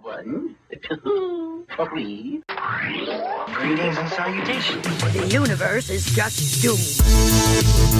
1, 2, 3. Greetings and salutations. The universe is just doomed.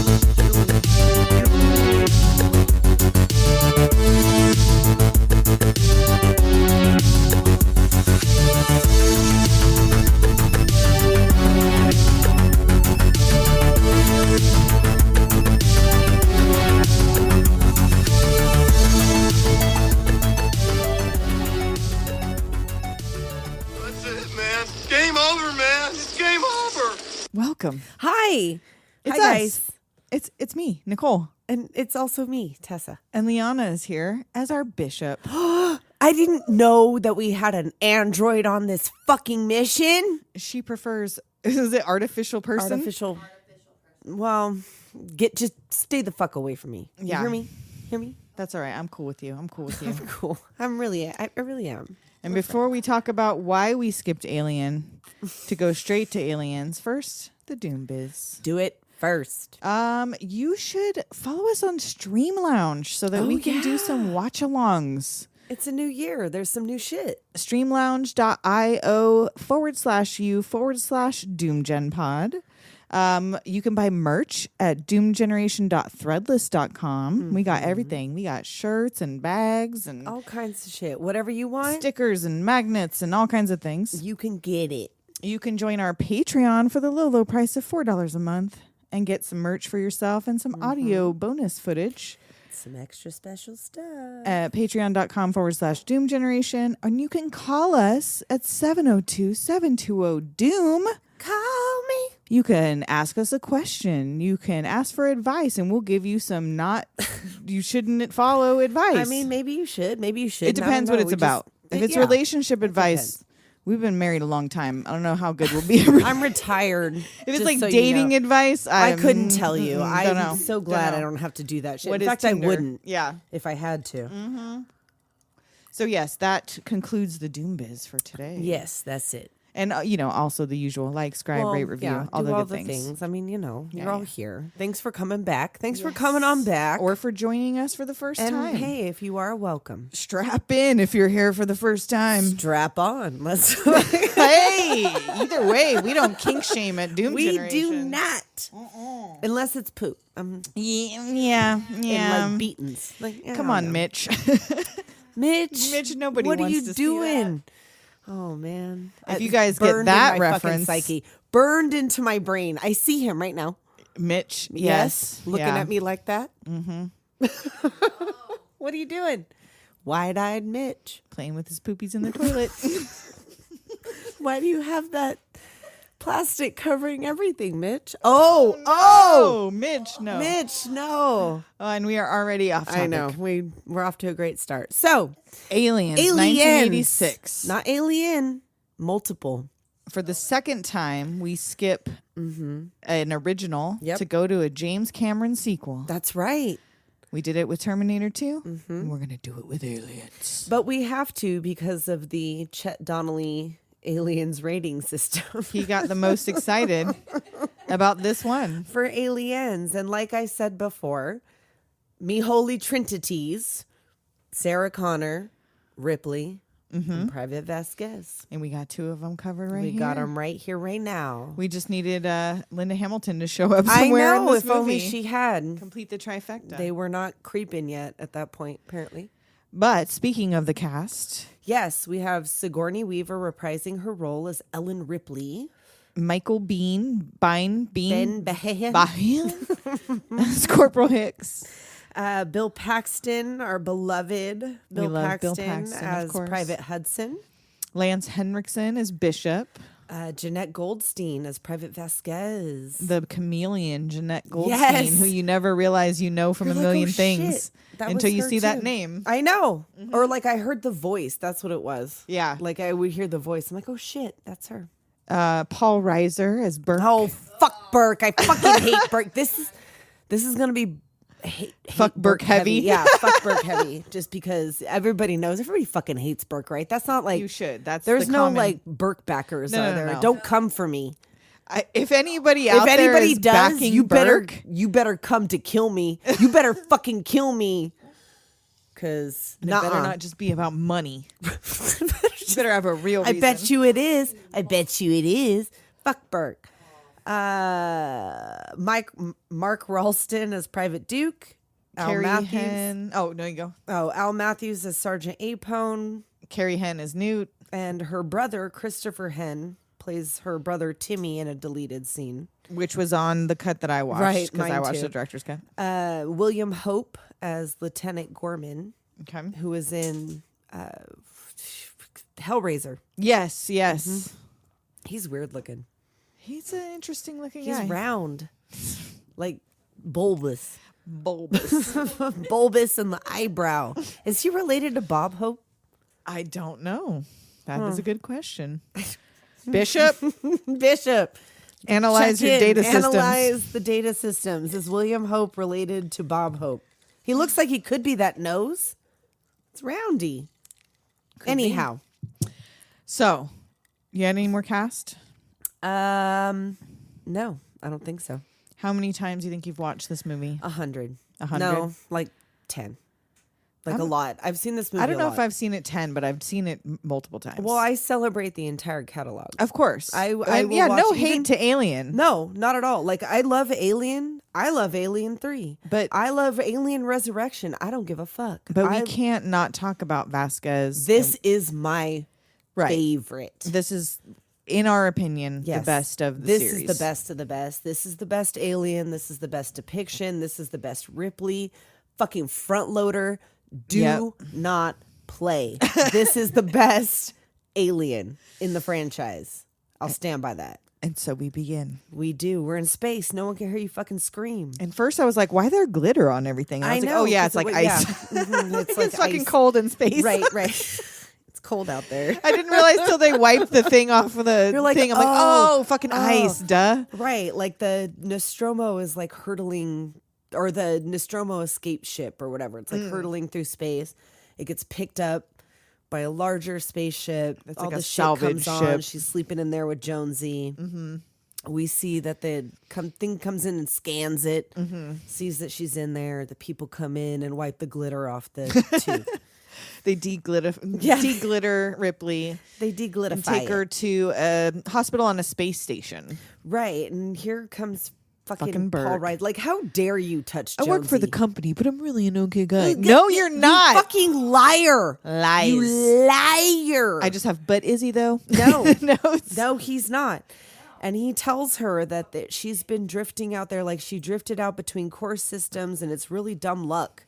That's it, man. Game over, man. It's game over. Welcome. Hi. It's Hi, us. guys. It's me, Nicole. And it's also me, Tessa. And Liana is here as our bishop. I didn't know that we had an android on this fucking mission. She prefers, is it artificial person? Artificial. Well, just stay the fuck away from me. You Yeah. hear me? Hear me? That's all right. I'm cool with you. I'm cool with you. Cool. I really am. And before we talk about why we skipped Alien to go straight to Aliens, first, the Doom Biz. Do it first. You should follow us on Stream Lounge so that we can do some watch-alongs. It's a new year. There's some new shit. streamlounge.io/you/doomgenpod. You can buy merch at doomgeneration.threadless.com. We got everything. We got shirts and bags and All kinds of shit. Whatever you want, stickers and magnets and all kinds of things. you can get it. You can join our Patreon for the low price of $4 a month and get some merch for yourself and some audio bonus footage Some extra special stuff. at patreon.com/doomgeneration. And you can call us at 702-720-DOOM. Call me. You can ask us a question. You can ask for advice, and we'll give you some not you shouldn't follow advice. I mean, maybe you should. Maybe you should. it depends what it's about. If it's relationship advice, depends. we've been married a long time. I don't know how good we'll be. I'm retired. If it's like dating advice, I couldn't tell you. don't know. I'm so glad Don't I know. don't have to do that shit. What In is fact, Tinder? I wouldn't. Yeah. If I had to. So yes, that concludes the Doom Biz for today. Yes, that's it. And also the usual like, subscribe, rate, review, yeah, all do the all good the things. I mean, you're Yeah, all yeah. here. Thanks for coming back. Thanks for coming on back. Or for joining us for the first and time. hey, if you are welcome, Strap in if you're here for the first time. strap on. Let's. Hey, either way, we don't kink shame at Doom we Generation. do not, unless it's poop. Yeah. And like beatings. Like, yeah, Come I on, don't know. Mitch. Mitch, nobody what wants are you to see doing? Oh man! If you It's guys get burned that in my fucking reference- psyche burned into my brain. I see him right now. Mitch, Yes, looking yeah. at me like that. Mm-hmm. What are you doing? Wide-eyed Mitch. Playing with his poopies in the toilet. Why do you have that plastic covering everything, Mitch? Oh, Mitch, no. Mitch, no. Oh, and we are already off topic. I know. We're off to a great start. So, Aliens, Aliens. 1986. Not Alien, multiple. For the second time, we skip an original Yep. to go to a James Cameron sequel. That's right. We did it with Terminator 2, and we're going to do it with Aliens. But we have to because of the Chet Donnelly Aliens rating system. He got the most excited about this one. For Aliens. And like I said before, me holy trinities, Sarah Connor, Ripley, and Private Vasquez. And we got two of them covered right We here. got them right here, right now. We just needed Linda Hamilton to show up I somewhere know, in this if only movie. she had. Complete the trifecta. They were not creeping yet at that point, apparently. But speaking of the cast, Yes, we have Sigourney Weaver reprising her role as Ellen Ripley. Michael Bean, Ben Behan, Behan. as Corporal Hicks. Bill Paxton, our beloved Bill love Bill Paxton, Paxton, of as course. Private Hudson. Lance Henriksen as Bishop. Jeanette Goldstein as Private Vasquez. The chameleon Jeanette Goldstein, Yes. who you never realize you know from You're a like, million "Oh, things shit, that until was you her see that too." name. I know. Or like I heard the voice. That's what it was. Yeah. Like I would hear the voice. I'm like, oh shit, that's her. Paul Reiser as Burke. Oh fuck Burke. I fucking hate Burke. This is gonna be hate Fuck Burke heavy. Yeah, fuck Burke heavy. Just because everybody fucking hates Burke, right? That's not like You should. That's there's the no common- like Burke backers No, out no, there. no. Don't come for me. If anybody out If there anybody is does, backing you Burke, better come to kill me. You better fucking kill me. Because And it better not just be about money. You better have a real I reason. bet you it is. I bet you it is. Fuck Burke. Mark Ralston as Private Duke. Al Carrie Matthews. Henn. Oh, no, you go. Oh, Al Matthews as Sergeant Apone. Carrie Henn is Newt. And her brother, Christopher Henn, plays her brother Timmy in a deleted scene. Which was on the cut that I watched. Right, Because I mine watched too. the director's cut. William Hope as Lieutenant Gorman, Okay. who is in Hellraiser. Yes, yes. He's weird looking. He's an interesting looking He's guy. round, like bulbous. Bulbous. Bulbous in the eyebrow. Is he related to Bob Hope? I don't know. That is a good question. Bishop, Bishop. analyze Check your in. data systems. Analyze the data systems. Is William Hope related to Bob Hope? He looks like he could be that nose. It's roundy. Anyhow. So, you had any more cast? No, I don't think so. How many times do you think you've watched this movie? 100. 100? No, like 10. Like a lot. I've seen this movie. I don't a know lot. if I've seen it 10, but I've seen it multiple times. Well, I celebrate the entire catalog. of course. I will yeah, no watch hate even- to Alien. No, not at all. Like I love Alien. I love Alien 3. But- I love Alien Resurrection. I don't give a fuck. But we can't not talk about Vasquez. This is my Right. favorite. This is, in our opinion, the Yes. best of the this series. is the best of the best. This is the best Alien. This is the best depiction. This is the best Ripley. Fucking front loader. Do Yep. not play. This is the best Alien in the franchise. I'll stand by that. And so we begin. We do. We're in space. No one can hear you fucking scream. And first I was like, why there glitter on everything? And I was like, oh yeah, it's like ice. It's It's fucking cold in space. Right. It's cold out there. I didn't realize till they wiped the thing off of the You're like, thing. I'm like, oh, oh, fucking ice, duh. Right. Like the Nostromo is like hurtling, or the Nostromo escape ship or whatever. It's like hurtling through space. It gets picked up by a larger spaceship. It's All like a the shit salvage comes on. ship. She's sleeping in there with Jonesy. We see that the thing comes in and scans it, sees that she's in there. The people come in and wipe the glitter off the tube. They deglitter Ripley They deglitify and take her it. to a hospital on a space station. Right. And here comes fucking Fucking Paul Burke. Rudd. Like, how dare you touch I Jonesy? work for the company, but I'm really an okay guy. No, you're You not. fucking liar. Lies. You liar. I just have, but is he though? No. no, it's- No, he's not. And he tells her that she's been drifting out there, like she drifted out between core systems, and it's really dumb luck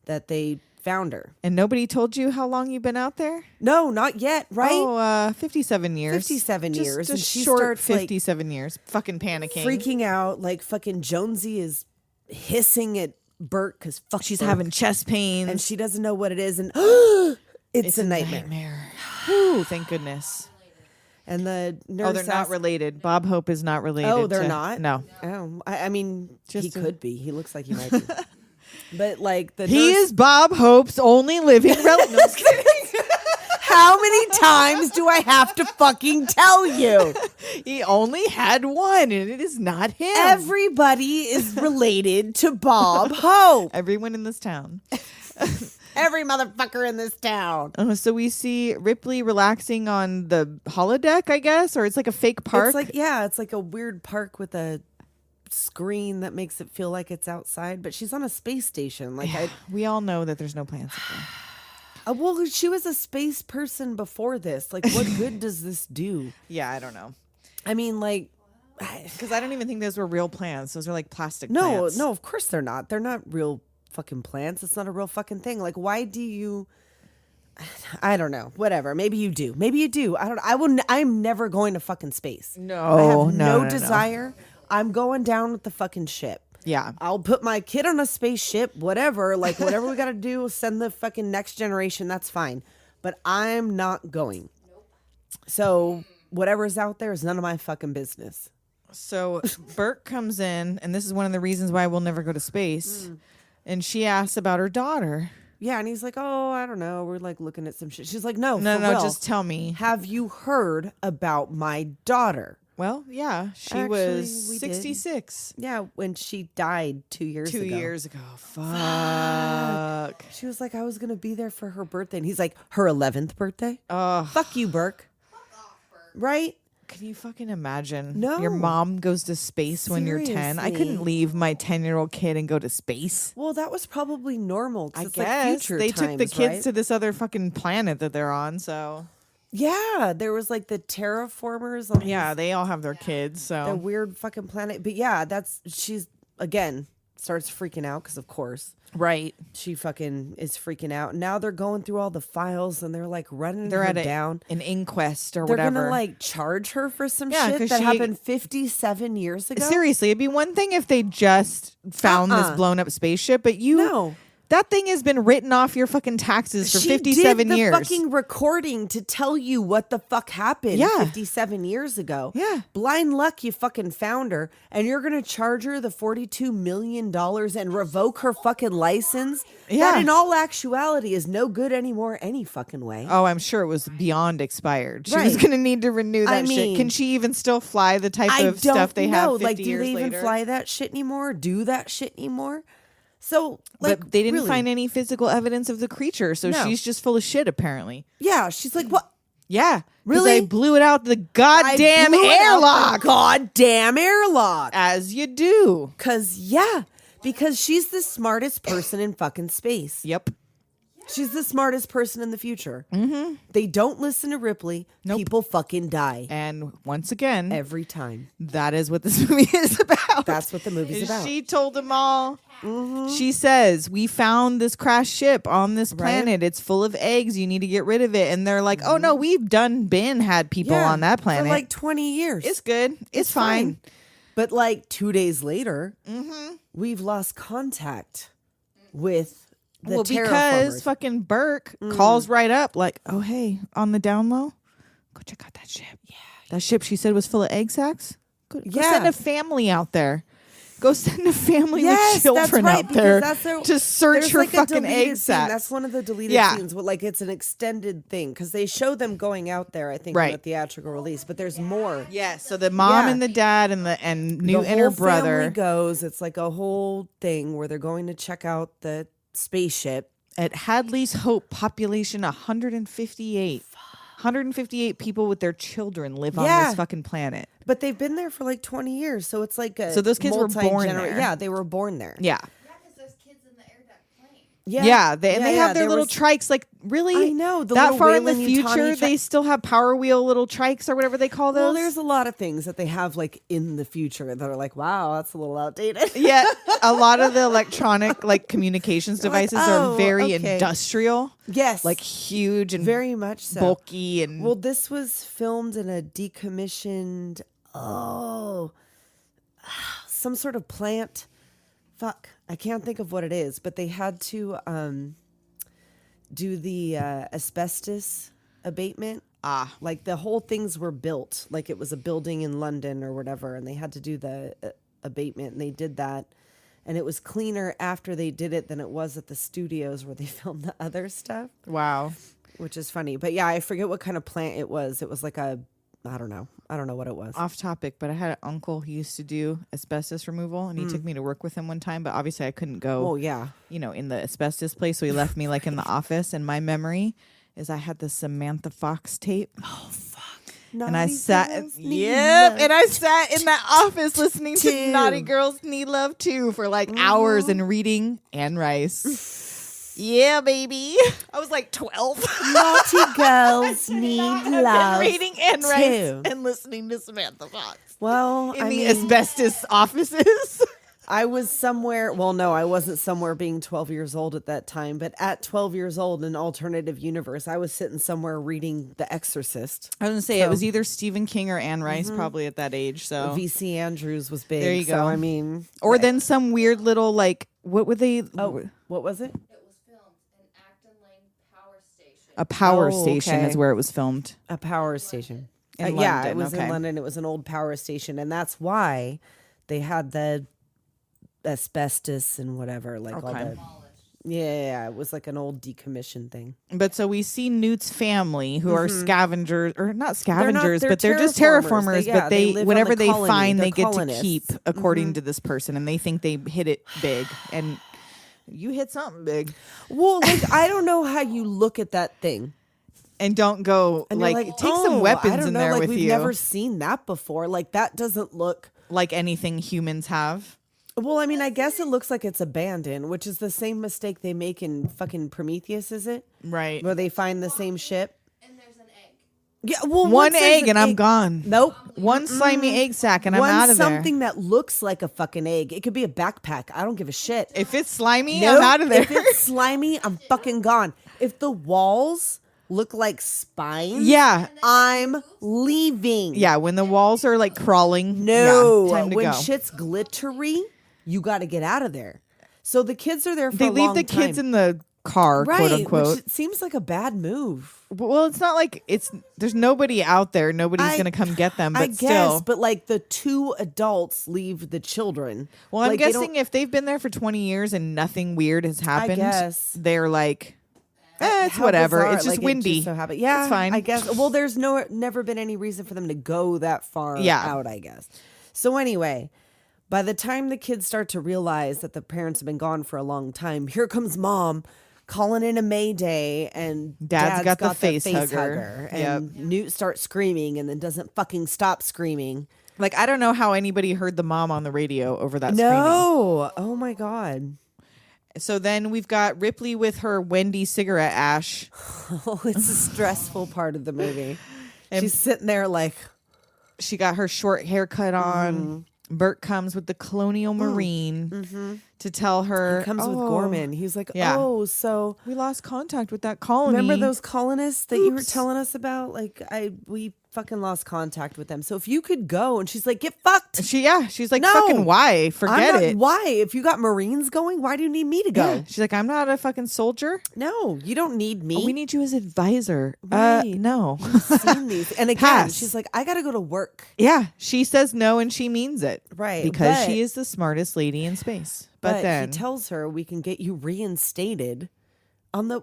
that they found her. And nobody told you how long you've been out there? No, not yet, right? Oh, 57 years. 57 Just- years, and Just she short starts, like, 57 years. Fucking panicking. Freaking out, like fucking Jonesy is hissing at Bert because fuck, She's Bert. having chest pains. and she doesn't know what it is, and it's a nightmare. Whew, thank goodness. And the nurse Oh, they're not asks- related. Bob Hope is not related. Oh, they're to- not? No. Oh, I mean, he Just a- could be. He looks like he might be. But like the He nurse, is Bob Hope's only living relative. No, just kidding. how many times do I have to fucking tell you? He only had one, and it is not him. Everybody is related to Bob Hope. Everyone in this town. Every motherfucker in this town. So we see Ripley relaxing on the holodeck, I guess, or it's like a fake park. It's like, yeah, it's like a weird park with a screen that makes it feel like it's outside, but she's on a space station. Like we all know that there's no plants up there. well, she was a space person before this. Like, what good does this do? Yeah, I don't know. I mean, like, Because I don't even think those were real plants. Those are like plastic no, plants. no, of course they're not. They're not real fucking plants. It's not a real fucking thing. Like, why do you? I don't know. Whatever. Maybe you do. Maybe you do. I don't. I will. I'm never going to fucking space. No, I have no, no desire. I'm going down with the fucking ship. Yeah. I'll put my kid on a spaceship, whatever. Like, whatever we got to do, send the fucking next generation. That's fine. But I'm not going. So whatever's out there is none of my fucking business. So Burke comes in, and this is one of the reasons why we'll never go to space. And she asks about her daughter. Yeah, and he's like, oh, I don't know. We're like looking at some shit. She's like, no, No, for no, real. just tell me. Have you heard about my daughter? Well, yeah, she Actually, was we did. 66 Yeah, when she died 2 years ago. 2 years ago. Fuck. She was like, I was going to be there for her birthday. And he's like, her 11th birthday? Oh, Fuck you, Burke. Right? can you fucking imagine? No. Your mom goes to space when you're 10. I couldn't Seriously. leave my 10-year-old kid and go to space. Well, that was probably normal. 'Cause I it's guess like future they took the times, kids right? to this other fucking planet that they're on. So Yeah, there was like the terraformers on yeah, they all have their kids. the So weird fucking planet. But yeah, she's again starts freaking out because of course right, she fucking is freaking out. Now they're going through all the files and they're like running they're her at down. an inquest or They're whatever. gonna like charge her for some Yeah, shit 'cause that she- happened 57 years ago. Seriously, it'd be one thing if they just found this blown up spaceship, but No. that thing has been written off your fucking taxes for She 57 did the years. fucking recording to tell you what the fuck happened Yeah. 57 years ago. Yeah. Blind luck you fucking found her and you're going to charge her the $42 million and revoke her fucking license? Yeah. That in all actuality is no good anymore any fucking way. Oh, I'm sure it was beyond expired. She was Right. going to need to renew that I mean, shit. Can she even still fly the type I of don't stuff they have know. 50 Like, do years they even later? fly that shit anymore? Do that shit anymore? So, like, But they didn't really? find any physical evidence of the creature, so No. she's just full of shit, apparently. Yeah, she's like, what? Yeah. 'Cause Really? I blew it out the I goddamn blew it out the airlock. Goddamn airlock. As you do. Because she's the smartest person in fucking space. Yep. She's the smartest person in the future. Mm-hmm. They don't listen to Ripley. Nope. People fucking die And once again, every time. that is what this movie is about. That's what the movie's Is about. She told them all. She says, we found this crashed ship on this planet. It's full of eggs. You need to get rid of it. And they're like, oh, no, we've had people on that planet. for like 20 years. It's good. It's fine. But like 2 days later, we've lost contact with the Well, because terraformers. fucking Burke calls right up like, oh, hey, on the down low, go check out that ship. Yeah. That ship she said was full of egg sacs. Go Yeah. send a family out there. Go send a family Yes, with children that's right, out there because that's to search there's for like a fucking deleted egg scene. sacs. That's one of the deleted Yeah. scenes. Well, like it's an extended thing because they show them going out there. I think Right. in the theatrical release, but there's more. Yeah, so the mom Yeah. and the dad and Newt The and her whole family brother goes. It's like a whole thing where they're going to check out the spaceship. at Hadley's Hope, population 158. 158 people with their children live on Yeah. this fucking planet. But they've been there for like 20 years, so it's like a So those kids were born multi-genera- there. Yeah, they were born there. Yeah. Yeah, Yeah, they have their there little was- trikes. Like, really? I know, the that little far in the Weyland-Yutani future, tri- they still have Power Wheel little trikes or whatever they call those. Well, there's a lot of things that they have like in the future that are like, wow, that's a little outdated. Yeah, a lot of the electronic like communications You're like, devices "Oh, are very okay." industrial, Yes, like huge and very much so. bulky and Well, this was filmed in a decommissioned, some sort of plant. Fuck, I can't think of what it is, but they had to do the asbestos abatement. Like the whole things were built, like it was a building in London or whatever, and they had to do the abatement, and they did that. And it was cleaner after they did it than it was at the studios where they filmed the other stuff. wow. Which is funny. But yeah, I forget what kind of plant it was. It was like a, I don't know. I don't know what it was. Off topic, but I had an uncle who used to do asbestos removal, and he took me to work with him one time. But obviously, I couldn't go. Oh, yeah. In the asbestos place, so he left me like in the office. And my memory is I had the Samantha Fox tape. And I sat, and I sat in that office listening to Too. Naughty Girls Need Love Too for like hours and reading Anne Rice. Yeah, baby. I was like 12. Naughty girls need I've been love. reading Anne Rice too. and listening to Samantha Fox Well, in I the mean, asbestos offices. I was somewhere. Well, no, I wasn't somewhere being 12 years old at that time. But at 12 years old in an alternative universe, I was sitting somewhere reading The Exorcist. I was gonna say it was either Stephen King or Anne Rice, probably at that age. So V.C. Andrews was big. There you So, go. I mean, or then some weird little like what would they? oh, what was it? A power Oh, station okay. is where it was filmed. A power station. In Yeah, London, it was okay. in London. It was an old power station, and that's why they had the asbestos and whatever, like all Okay. the Yeah, it was like an old decommissioned thing. But so we see Newt's family, who are scavengers, or not scavengers, they're but they're just terraformers. terraformers. But they live on whatever the they colony. find, They're they get colonists. to keep, according to this person, and they think they hit it big. And you hit something big, Well, like I don't know how you look at that thing. and don't go And you're like, take oh, some weapons I don't in know, there like, with we've you, never seen that before. Like that doesn't look. like anything humans have. Well, I mean, I guess it looks like it's abandoned, which is the same mistake they make in fucking Prometheus, is it? Right. Where they find the same ship. And there's an egg. Yeah, well, One once there's egg an and I'm egg- gone. Nope. One slimy egg sack and I'm One out of there. something that looks like a fucking egg. It could be a backpack. I don't give a shit. If it's slimy, Nope. I'm out of there. If it's slimy, I'm fucking gone. If the walls look like spines, Yeah. I'm leaving. Yeah, when the walls are like crawling. No, yeah, time to when go. shit's glittery, you got to get out of there. So the kids are there for They a leave long the kids time. in the car, right, quote unquote. which seems like a bad move. Well, it's not like there's nobody out there. Nobody's going to come get them, but I guess, still. but like the two adults leave the children. Well, I'm Like, they guessing don't- if they've been there for 20 years and nothing weird has happened, guess. they're like, it's How whatever. bizarre, It's just like, windy. so happened. Yeah, it's fine. I guess. Well, there's never been any reason for them to go that far out, I guess. So anyway, by the time the kids start to realize that the parents have been gone for a long time, here comes mom calling in a mayday, and Dad's got the the face hugger. and Newt starts screaming and then doesn't fucking stop screaming. Like, I don't know how anybody heard the mom on the radio over that screaming. No, oh my god. So then we've got Ripley with her Wendy cigarette ash. Oh, it's a stressful part of the movie. And- She's sitting there like, She got her short haircut on. Bert comes with the Colonial Marine to tell her. he comes with "Oh, Gorman. He's like, Yeah. oh, so we lost contact with that colony. remember those colonists that you were Oops. telling us about? Like, we fucking lost contact with them. So if you could go, and she's like, get fucked. She's like, No. fucking why? Forget I'm not, it. Why? If you got Marines going, why do you need me to go? Yeah. She's like, I'm not a fucking soldier. No, you don't need me. We need you as advisor. Right. No. Seen these. And again, Pass. she's like, I got to go to work. Yeah, she says no and she means it. Right, Because but- she is the smartest lady in space. But then he tells her we can get you reinstated on the.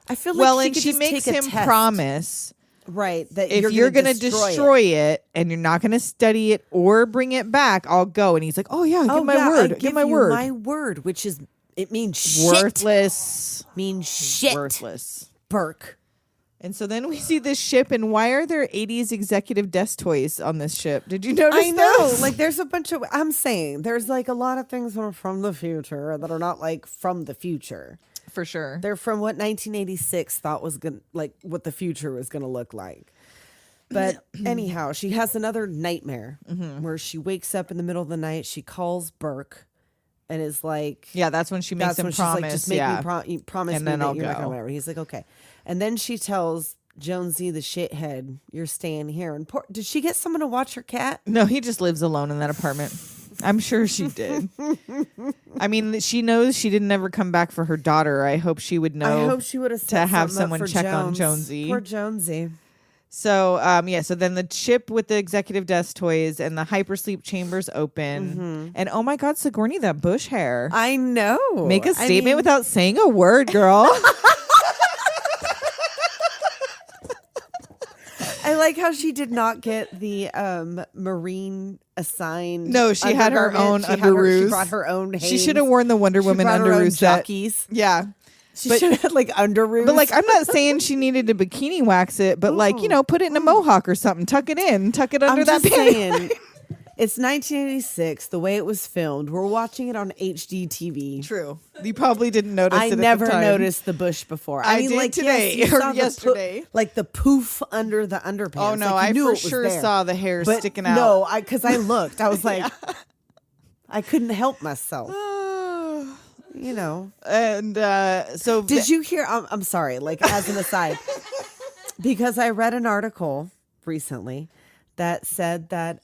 I feel like well, she and could she just makes take a him test. promise Right, that if you're going to destroy it and you're not going to study it or bring it back, I'll go. And he's like, oh yeah, give my word. I Give my you word. My word, which is it means shit. Worthless. Means shit. Worthless. Burke. And so then we see this ship, and why are there 80s executive desk toys on this ship? Did you notice I know. this? Like there's a bunch of I'm saying there's like a lot of things that are from the future that are not like from the future. For sure. They're from what 1986 thought was gonna like what the future was gonna look like. But anyhow, she has another nightmare where she wakes up in the middle of the night. She calls Burke and is like, Yeah, that's when she makes that's him when promise. she's like, just make yeah. me promise And me then that I'll you're not gonna go. whatever. He's like, okay. And then she tells Jonesy the shithead, you're staying here. And did she get someone to watch her cat? No, he just lives alone in that apartment. I'm sure she did. I mean, she knows she didn't ever come back for her daughter. I hope she would know. I hope she would have to have someone check on Jonesy. Poor Jonesy. So, so then the ship with the executive desk toys and the hypersleep chambers open. And oh my God, Sigourney, that bush hair. I know. Make a I statement mean, without saying a word, girl. I like how she did not get the Marine assigned. No, she had her own undergarment. She had her- underoos. She brought her own. She should have worn the Wonder She Woman brought her own underoos set. jockeys. Yeah. She But- should have had like underoos. But like, I'm not saying she needed to bikini wax it, but like, you know, put it in a mohawk or something. Tuck it in. Tuck it under I'm that just panty. saying, it's 1986. The way it was filmed, we're watching it on HD TV. True. You probably didn't notice I it at never the time. noticed the bush before. I mean, did like today, yes, you or saw the yesterday. like the poof under the underpants. Oh no, like, you I knew for it was sure there. saw the hair But sticking out. no, because I looked. I was like, I couldn't help myself. You know. And so Did you hear? I'm sorry. Like as an aside, because I read an article recently that said that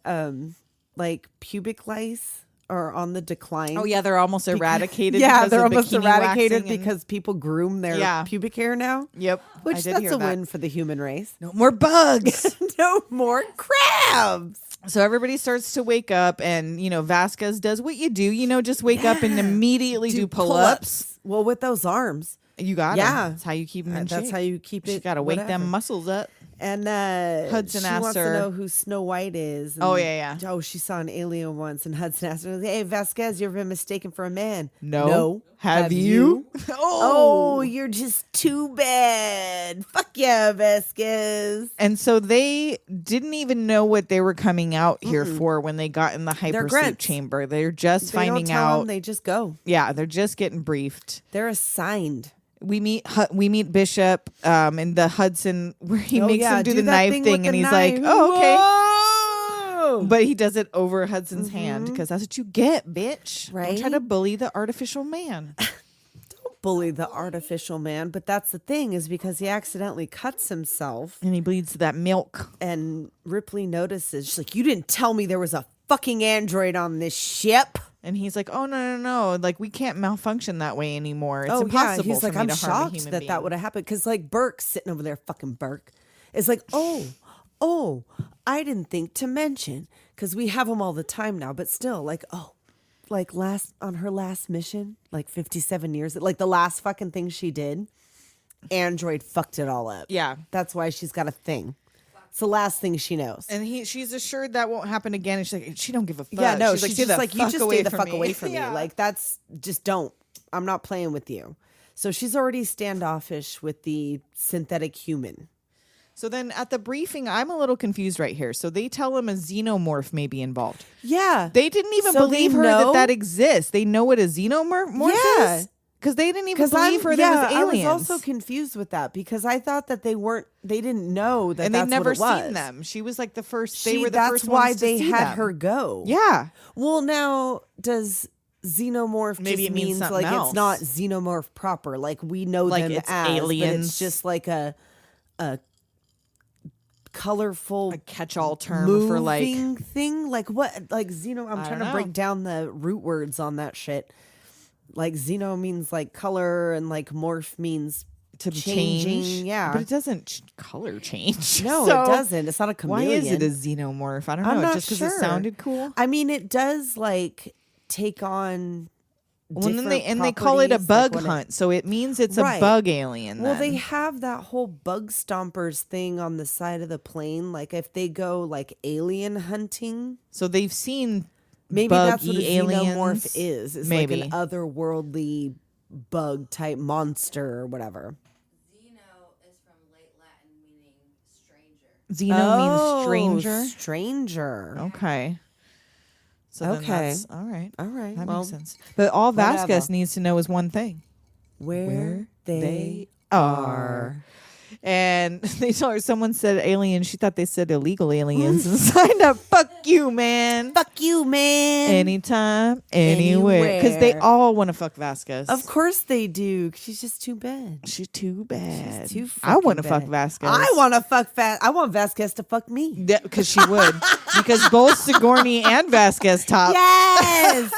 like pubic lice are on the decline. Oh yeah, they're almost eradicated. Yeah, because they're of almost bikini eradicated waxing and- because people groom their pubic hair now. Yep, Which I did that's hear a that. win for the human race. No more bugs. No more crabs. So everybody starts to wake up, and Vasquez does what you do. Just wake up and immediately do pull-ups. Well, with those arms. You got it. Yeah. That's how you keep them in That's shape. how you keep it. You got to wake whatever. them muscles up. And Hudson she asked wants her- to know who Snow White is. And, Oh, yeah. Oh, she saw an alien once, and Hudson asked her, "Hey, Vasquez, you ever been mistaken for a man?" No. Have you? Oh, you're just too bad. Fuck yeah, Vasquez. And so they didn't even know what they were coming out here for when they got in the hypersleep grunts. chamber. They're just They finding don't tell out. them, they just go. Yeah, they're just getting briefed. They're assigned. We meet Bishop in the Hudson where he makes him do the that knife thing thing, with and the he's like, knife. "Oh, okay." Whoa! But he does it over Hudson's hand because that's what you get, bitch. Right? Don't try to bully the artificial man. Bully the artificial man, but that's the thing is because he accidentally cuts himself, And he bleeds that milk. and Ripley notices. She's like, "You didn't tell me there was a fucking android on this ship." And he's like, "Oh no! Like we can't malfunction that way anymore. It's impossible He's for like, me "I'm to harm a shocked human that being." that would have happened." Because like Burke sitting over there, fucking Burke, is like, "Oh, I didn't think to mention," because we have them all the time now, but still, like, like on her last mission, like 57 years, like the last fucking thing she did, android fucked it all up. Yeah. That's why she's got a thing. It's the last thing she knows. And she's assured that won't happen again. And she's like, she don't give a fuck. Yeah, no, she's she's "Stay just the like, you fuck just away stay the from fuck me." away from Yeah. me. Like, that's just don't. I'm not playing with you. So she's already standoffish with the synthetic human. So then at the briefing, I'm a little confused right here. So they tell him a xenomorph may be involved. Yeah. They didn't even So believe they her know? that exists. They know what a xenomorph Yeah. is? Because they didn't even believe her there was aliens. I was also confused with that because I thought that they didn't know that and that's they'd never what it was. seen them. She was like the first. They were the that's first why ones to they see had them. her go. Yeah. Well, now does xenomorph Maybe just it means means something like else. it's not xenomorph proper, like we know Like them it's as, but aliens. it's just like a colorful A catch-all term for like. moving thing. Like what? Like xeno. I'm I trying don't to break know. down the root words on that shit. Like xeno means like color, and like morph means To changing. change, Yeah, but it doesn't color change. no, So it doesn't. It's not a Why chameleon. is it a xenomorph? I don't I'm know. not Just because sure. it sounded cool. I mean, it does like take on. Well, and then different they call it a properties, bug like when it- hunt, so it means it's Right. a bug alien. Well, then. they have that whole bug stompers thing on the side of the plane. Like if they go like alien hunting, so they've seen maybe that's what a buggy aliens. xenomorph is. It's Maybe. like an otherworldly bug type monster or whatever. Xeno is from late Latin meaning stranger. Xeno means stranger. Stranger. Okay. So then Okay. that's- all right. All right. That well, makes sense. But all Vasquez whatever. needs to know is one thing: where they are. And they told her someone said aliens. She thought they said illegal aliens and signed up. Fuck you, man. Fuck you, man. Anytime, anywhere. Because they Anywhere. all want to fuck Vasquez. Of course they do. She's just too bad. She's too bad. Too I want to fucking fuck bad. Vasquez. I want to fuck I want Vasquez to fuck me. Because she would. Because both Sigourney and Vasquez top. Yes.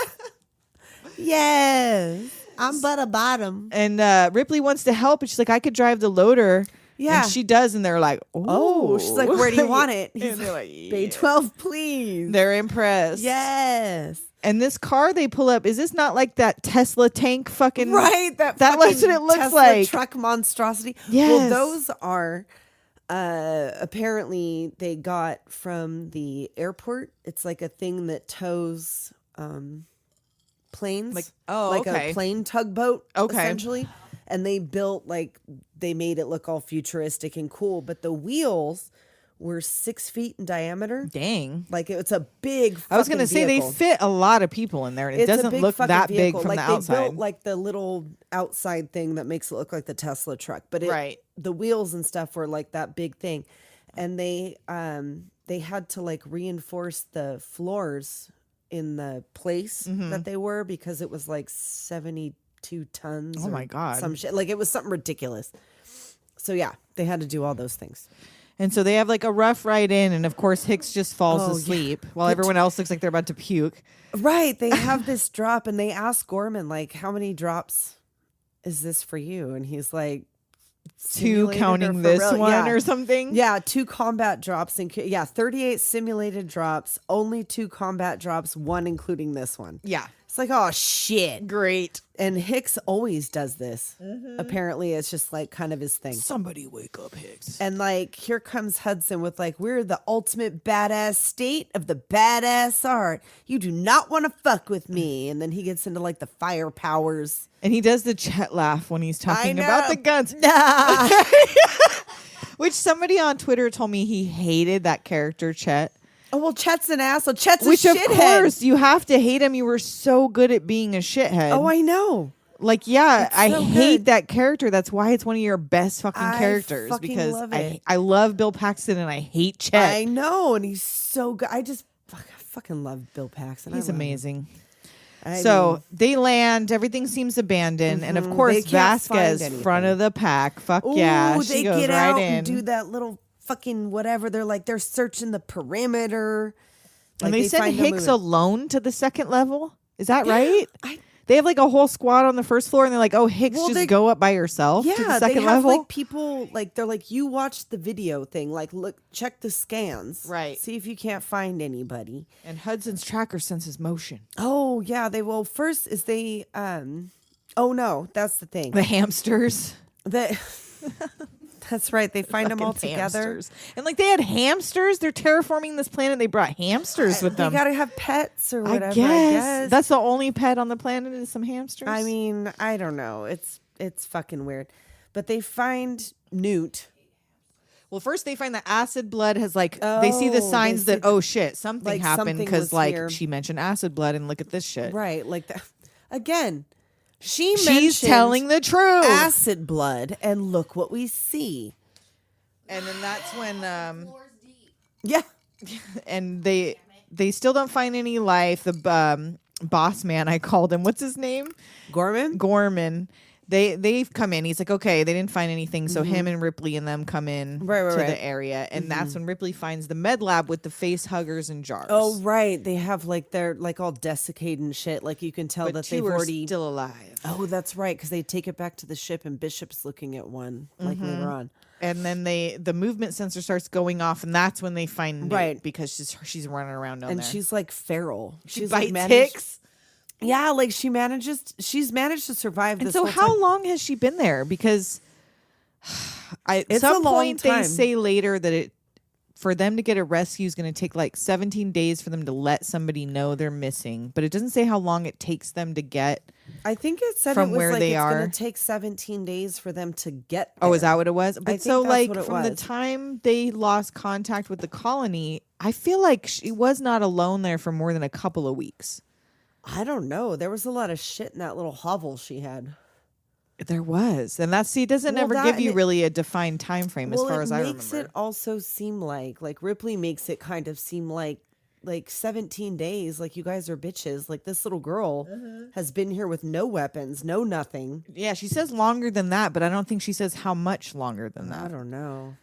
Yes. I'm but a bottom. And Ripley wants to help, and she's like, I could drive the loader. Yeah. And she does, and they're like, Oh, she's like, where do you want it? And they're like, Bay 12, please. They're impressed. Yes. And this car they pull up, is this not like that Tesla tank fucking? Right. That's fucking what it looks Tesla like. truck monstrosity. Yes. Well, those are apparently they got from the airport. It's like a thing that tows planes. Like- oh, like okay. a plane tugboat, Okay. essentially. And they made it look all futuristic and cool, but the wheels were 6 feet in diameter. Dang. Like it's a big. I was going to say vehicle. they fit a lot of people in there, and it It's a doesn't big look fucking that vehicle. big from like the outside. They built like the little outside thing that makes it look like the Tesla truck, but Right. the wheels and stuff were like that big thing, and they had to like reinforce the floors in the place Mm-hmm. that they were because it was like 72 tons. Oh or my God. some shit. Like it was something ridiculous. So yeah, they had to do all those things. And so they have like a rough ride in, and of course Hicks just falls Oh, asleep while everyone else looks like they're about to puke. Right. They have this drop, and they ask Gorman, like, how many drops is this for you? And he's like, 2 simulated or counting for this real? one Yeah. or something. Yeah, 2 combat drops. 38 simulated drops, only 2 combat drops, 1 including this one. Yeah. It's like, oh, shit. Great. And Hicks always does this. Apparently, it's just like kind of his thing. Somebody wake up, Hicks. And like, here comes Hudson with like, we're the ultimate badass state of the badass art. You do not want to fuck with me. And then he gets into like the fire powers. And he does the Chet laugh when he's talking know. about the guns. Which somebody on Twitter told me he hated that character, Chet. Oh, well, Chet's an asshole. Chet's Which, a of shithead. course, you have to hate him. You were so good at being a shithead. Oh, I know. Like, yeah, It's I so hate good. that character. That's why it's one of your best fucking I characters. fucking Because love it. I love Bill Paxton and I hate Chet. I know. And he's so good. I fucking love Bill Paxton. He's I love him. amazing. I So mean, they land. Everything seems abandoned. And of course, They can't find Vasquez, anything. front of the pack. Fuck ooh, yeah. they She goes get right out in. and do that little fucking whatever. They're searching the perimeter. And Like, they send find no Hicks movement. alone to the second level. Is that right? I- They have like a whole squad on the first floor, and they're like, "Oh, Hicks, Well, just they- go up by yourself to the Yeah, they second have level." like people like they're like, you watch the video thing, like look, check the scans, Right. See if you can't find anybody. And Hudson's tracker senses motion. Oh yeah, they will. First is they oh no, that's the thing. The hamsters. The that's right. They find them all Fucking together. hamsters. And like they had hamsters. They're terraforming this planet. They brought hamsters with They them. gotta have pets or I whatever. guess. That's the only pet on the planet is some hamsters. I mean, I don't know. It's fucking weird. But they find Newt. well, first they find the acid blood has like they see the Oh, signs they see that oh shit something like, happened something because was like here. she mentioned acid blood and look at this shit. Right, like that again. She's She's telling the truth. acid blood, and look what we see. And then that's when Floor's deep. Yeah, and they still don't find any life. The boss man, I called him. What's his name? Gorman. They've come in. He's like, okay, they didn't find anything. So him and Ripley and them come in Right, to right. the area, and that's when Ripley finds the med lab with the face huggers and jars. Oh, right. They have like they're like all desiccated and shit. Like you can tell but that two they've are already. still alive. Oh, that's right. Because they take it back to the ship, and Bishop's looking at one like later on. And then the movement sensor starts going off, and that's when they find Newt Right. because she's running around down And there. she's like feral. she She's bites like managed, Hicks. Yeah, like she's managed to survive And this so, whole how time. long has she been there? Because at It's some a long point they time. say later that for them to get a rescue is going to take like 17 days for them to let somebody know they're missing. But it doesn't say how long it takes them to get. I think it said from it was where like they it's are. going to take 17 days for them to get. Oh, is there. that what it was? But think so that's like what it from the was. time they lost contact with the colony, I feel like she was not alone there for more than a couple of weeks. I don't know. There was a lot of shit in that little hovel she had. There was. And that's it doesn't Well, ever that give and you it- really a defined time frame as far as I it makes remember. it also seem like Ripley makes it kind of seem like 17 days, like you guys are bitches. Like this little girl has been here with no weapons, no nothing. Yeah, she says longer than that, but I don't think she says how much longer than I that. don't know.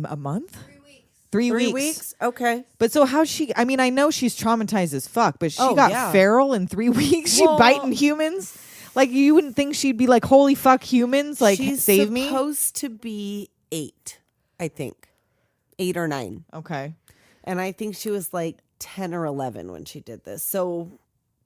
A month? 3 weeks. 3 3 weeks. weeks? Okay. But so how she? I mean, I know she's traumatized as fuck, but she Oh, got yeah. feral in 3 weeks. She Well- biting humans. Like you wouldn't think she'd be like, "Holy fuck, humans! Like She's save me." supposed to be 8, I think. 8 or 9. Okay. And I think she was like 10 or 11 when she did this. So,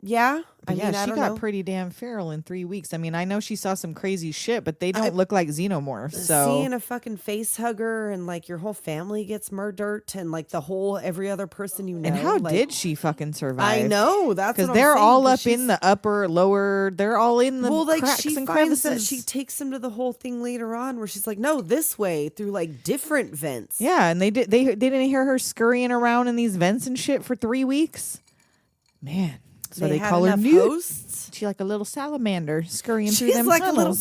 yeah. But I mean, yeah, I she don't got know. pretty damn feral in 3 weeks. I mean, I know she saw some crazy shit, but they don't look like xenomorphs. So Seeing a fucking face hugger and like your whole family gets murdered and like the whole every other person you know. and how like, did she fucking survive? I know that's because what I'm they're saying, all 'cause up she's- in the upper, lower. They're all in the well, like cracks she and finds that crevices. she takes him to the whole thing later on where she's like, no, this way through like different vents. Yeah, and they didn't hear her scurrying around in these vents and shit for 3 weeks. Man, so they had call her enough Newt. hosts. She like a little salamander scurrying through She's them like a little tunnels.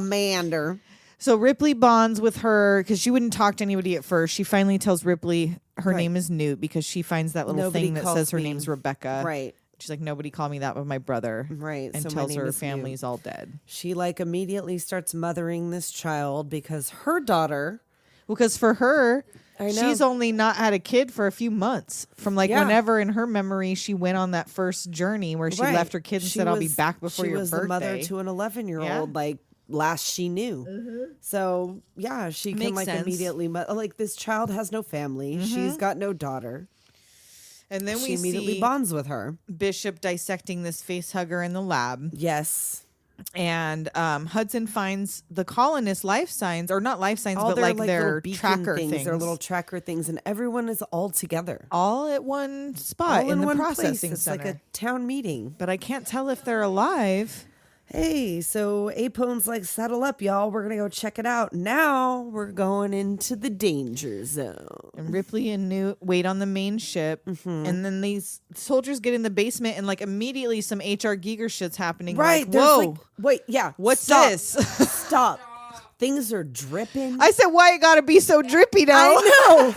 salamander. So Ripley bonds with her because she wouldn't talk to anybody at first. She finally tells Ripley her Right. name is Newt because she finds that little Nobody thing that calls says her me- name's Rebecca. Right. She's like, nobody called me that with my brother. Right, And so my tells name her is Newt. family's all dead. She like immediately starts mothering this child because her daughter Because for her, I know. she's only not had a kid for a few months from like Yeah. whenever in her memory she went on that first journey where she Right. left her kid and She said, I'll be was- back before she your was birthday. the mother to an 11-year-old, Yeah. like last she knew. So yeah, she can Makes like sense. immediately like this child has no family. She's got no daughter. And then She we immediately see bonds with her. Bishop dissecting this face hugger in the lab. Yes. And Hudson finds the colonist life signs, or not life signs, All but their like their little beacon tracker things, their things. little tracker things, and everyone is all together. All at one spot All in the one processing place. It's center. like a town meeting. But I can't tell if they're alive. Hey, so Apone's like, settle up, y'all. We're going to go check it out. Now we're going into the danger zone. And Ripley and Newt wait on the main ship. Mm-hmm. And then these soldiers get in the basement and like immediately some HR Giger shit's happening. Right. Like, there's whoa, like, wait, yeah. what's stop, this? Stop. Things are dripping. I said, why it gotta be so drippy now? I know.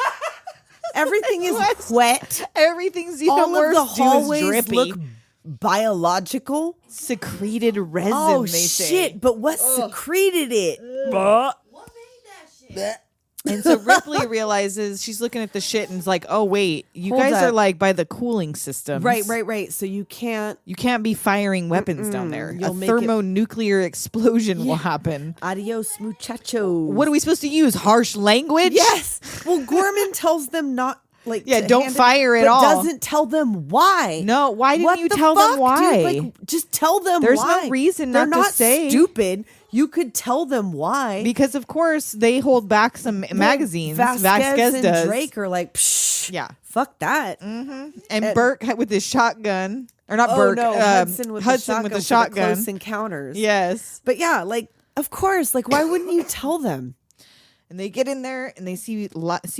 Everything is What? wet. Everything's All of the do is hallways drippy. look biological. Secreted resin, Oh, they say. shit. But what secreted it? What made that shit? And so Ripley realizes she's looking at the shit and is like, oh, wait, you Hold guys up. are like by the cooling system. Right. So you can't. You can't be firing weapons down there. A You'll make it- thermonuclear explosion will happen. Adios, muchacho. What are we supposed to use? Harsh language? Yes. Well, Gorman tells them not like Yeah, to don't hand fire it, at but all. doesn't tell them why. No, why didn't What you the tell them fuck, why? dude? Like, just tell them There's why. no reason They're not to say. stupid. You could tell them why. Because of course they hold back some magazines. Vasquez and does. Drake are like, psh, Yeah. fuck that. And Burke with his shotgun. Or not Oh Burke. no, Hudson with Hudson the with the shotgun for shotgun. close encounters. Yes. But yeah, like of course, like why wouldn't you tell them? And they get in there and they see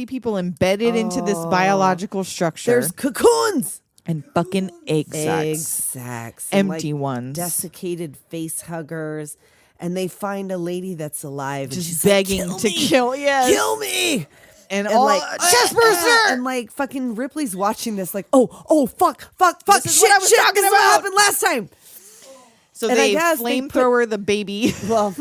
people embedded into this biological structure. There's cocoons. and fucking egg Egg sacs. sacks. And, Empty ones. Desiccated face huggers. And they find a lady that's alive. and Just she's begging like, to kill. Yes. Kill me. And, And all like chest burster. and like fucking Ripley's watching this like fuck This is shit what I was shit talking this is what about. happened last time. So and I they guess they flamethrower the baby. Well,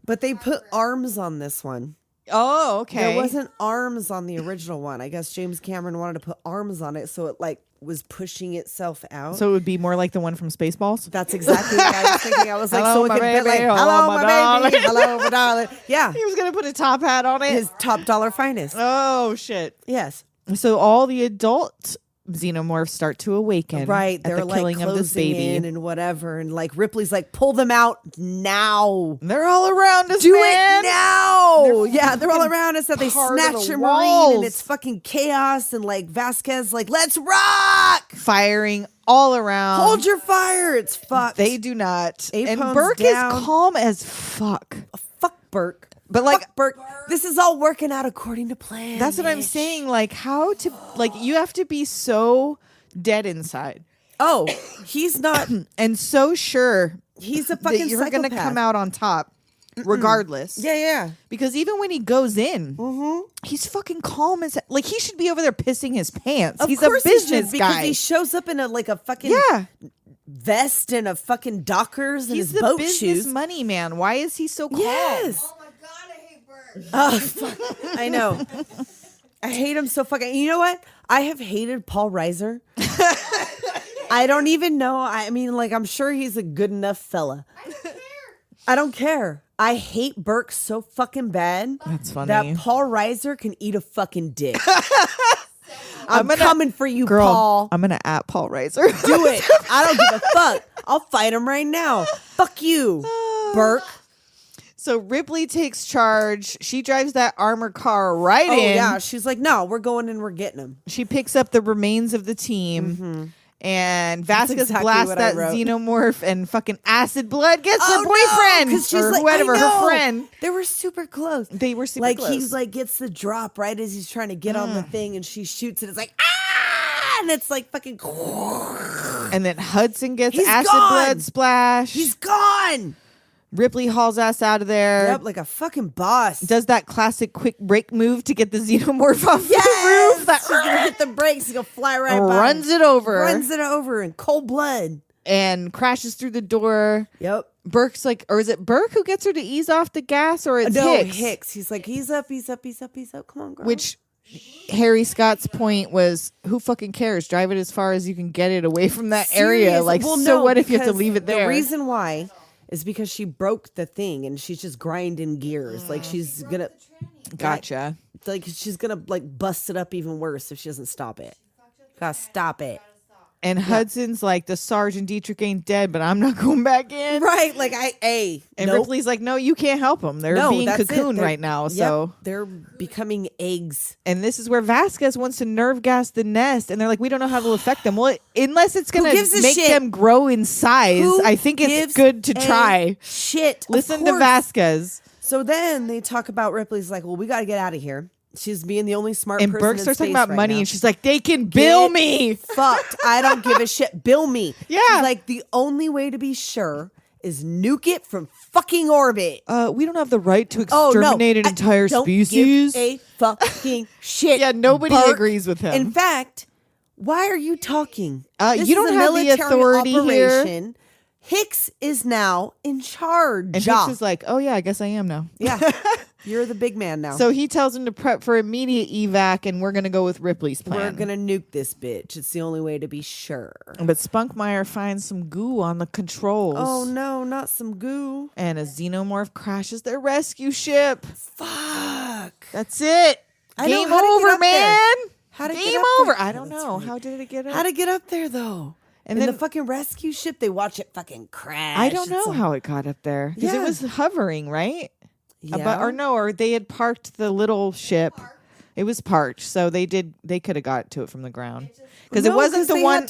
but they put arms on this one. Oh, okay. There wasn't arms on the original one. I guess James Cameron wanted to put arms on it, so it like was pushing itself out. So it would be more like the one from Spaceballs. That's exactly what I was thinking. I was like, Hello, so it my could fit like, baby. hello, my my darling." baby, hello, my darling. Yeah, He was gonna put a top hat on it. his top dollar finest. Oh shit! Yes, So all the adult xenomorphs start to awaken. right. At They're the like killing of this closing baby. in and whatever, and like Ripley's like, pull them out now. They're all around us. Do man. it now! They're They're all fucking around us. That they part of snatch the your marine, walls. and it's fucking chaos. And like Vasquez, like, let's rock! Firing all around. Hold your fire! It's fucked. They do not. And Apone's Burke down. is calm as fuck. fuck Burke. But like Fuck Burke. This is all working out according to plan. that's what I'm bitch. saying. Like how to like you have to be so dead inside Oh, he's not. and so sure He's a that fucking you're gonna psychopath. come out on top, regardless. Yeah. Because even when he goes in, he's fucking calm as like he should be over there pissing his pants. Of He's a course he business should, because guy. he shows up in a like a fucking Yeah, vest and a fucking Dockers and he's his the boat business shoes. money man. Why is he so calm? Yes. Oh my god, I hate Bert. Oh, fuck. I know. I hate him so fucking. You know what? I have hated Paul Reiser. I don't even know. I mean, like, I'm sure he's a good enough fella. I don't care. I hate Burke so fucking bad. That's funny. That Paul Reiser can eat a fucking dick. I'm gonna- coming for you, Girl, Paul. I'm gonna at Paul Reiser. Do it. I don't give a fuck. I'll fight him right now. Fuck you, Burke. So Ripley takes charge. She drives that armored car right Oh in. yeah, she's like, no, we're going and we're getting him. She picks up the remains of the team. And Vasquez exactly blasts what I that wrote. xenomorph and fucking acid blood gets her Oh, no, boyfriend 'cause she's or like, whoever, I her know. friend. They were super close. They were super like close. he's like gets the drop right as he's trying to get on the thing, and she shoots it. It's like and it's like fucking. And then Hudson gets He's acid gone. blood splash. He's gone. Ripley hauls ass out of there. Yep, like a fucking boss. Does that classic quick break move to get the xenomorph off yes! the roof. She's gonna hit the brakes. He's gonna fly right by. Runs it over. Runs it over in cold blood. and crashes through the door. Yep. Burke's like, or is it Burke who gets her to ease off the gas, or it's Hicks. He's like, he's up. Come on, girl. Which Harry Scott's point was, who fucking cares? Drive it as far as you can get it away from that area. Like, well, so no, what if you have to because leave it there? The reason why is because she broke the thing and she's just grinding gears. Like she's gonna. Gotcha. Like she's gonna like bust it up even worse if she doesn't stop it. Gotta stop it. And Hudson's like, the Sergeant Dietrich ain't dead, but I'm not going back in. Right, like And Ripley's like, no, you can't help them. They're being cocooned right now. So they're becoming eggs. And this is where Vasquez wants to nerve gas the nest, and they're like, we don't know how it'll affect them. Well, unless it's gonna make them grow in size, I think it's good to try. Shit. Listen to Vasquez. So then they talk about Ripley's like, well, we got to get out of here. She's being the only smart and person. Burke starts talking about right money, now. and she's like, they can bill me. Fucked. I don't give a shit. Bill me. Yeah. She's like, the only way to be sure is nuke it from fucking orbit. We don't have the right to exterminate an entire species. Give a fucking shit. Yeah, nobody Burke. agrees with him. In fact, why are you talking? You don't have the authority here. Hicks is now in charge. And Hicks is like, oh yeah, I guess I am now. Yeah. You're the big man now. So he tells him to prep for immediate evac, and we're going to go with Ripley's plan. We're going to nuke this bitch. It's the only way to be sure. But Spunkmeyer finds some goo on the controls. Oh, no, not some goo. And a xenomorph crashes their rescue ship. Fuck. That's it. Game over, man. Game over. I don't know. Right. How did it get up? How to get up there, though? And in then the fucking rescue ship, they watch it fucking crash. I don't know how it got up there. Because it was hovering, right? Yeah. Or they had parked the little ship. It was parked, so they could have got to it from the ground. Because it wasn't the one.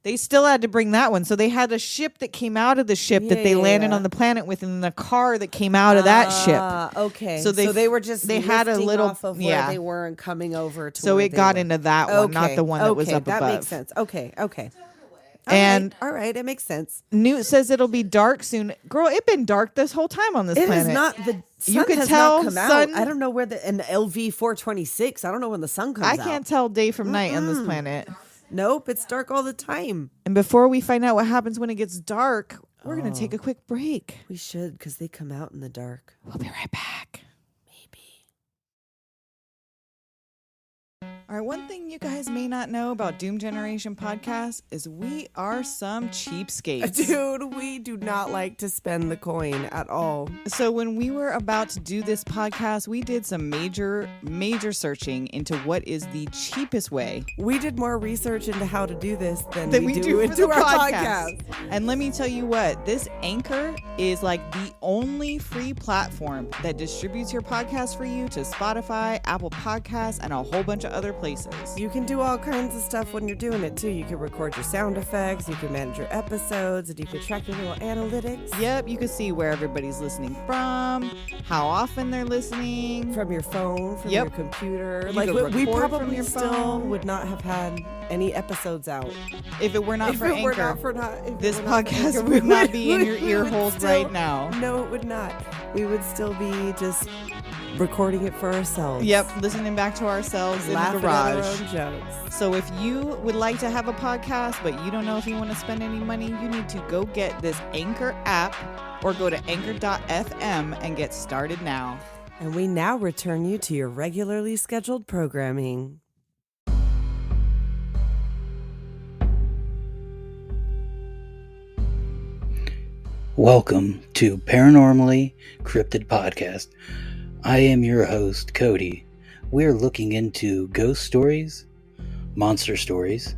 They still had to bring that one. So they had a ship that came out of the ship that they landed on the planet with, and the car that came out of that ship. Okay. So they were just had a little off of where they were and coming over to. So where it got into that one, not the one that was up that above. That makes sense. Okay. And all right, it makes sense. Newt says it'll be dark soon. Girl, it's been dark this whole time on this planet. It is not the sun you can has tell not come sun. out. I don't know where an LV 426. I don't know when the sun comes out. I can't tell day from night on this planet. Nope, it's dark all the time. And before we find out what happens when it gets dark, we're gonna take a quick break. We should, because they come out in the dark. We'll be right back. All right, one thing you guys may not know about Doom Generation Podcast is we are some cheapskates. Dude, we do not like to spend the coin at all. So when we were about to do this podcast, we did some major searching into what is the cheapest way. We did more research into how to do this than we do into our podcast. And let me tell you what, this Anchor is like the only free platform that distributes your podcast for you to Spotify, Apple Podcasts, and a whole bunch of other places. You can do all kinds of stuff when you're doing it too. You can record your sound effects, you can manage your episodes, and you can track your little analytics. Yep, you can see where everybody's listening from, how often they're listening. From your phone, from your computer. You could we record probably from your still phone. would not have had any episodes out. If it were not for Anchor, this podcast podcast would not be in your ear holes right now. No, it would not. We would still be just recording it for ourselves. Yep, listening back to ourselves in the garage. So if you would like to have a podcast, but you don't know if you want to spend any money, you need to go get this Anchor app or go to anchor.fm and get started now. And we now return you to your regularly scheduled programming. Welcome to Paranormally Cryptid Podcast. I am your host, Cody. We're looking into ghost stories, monster stories.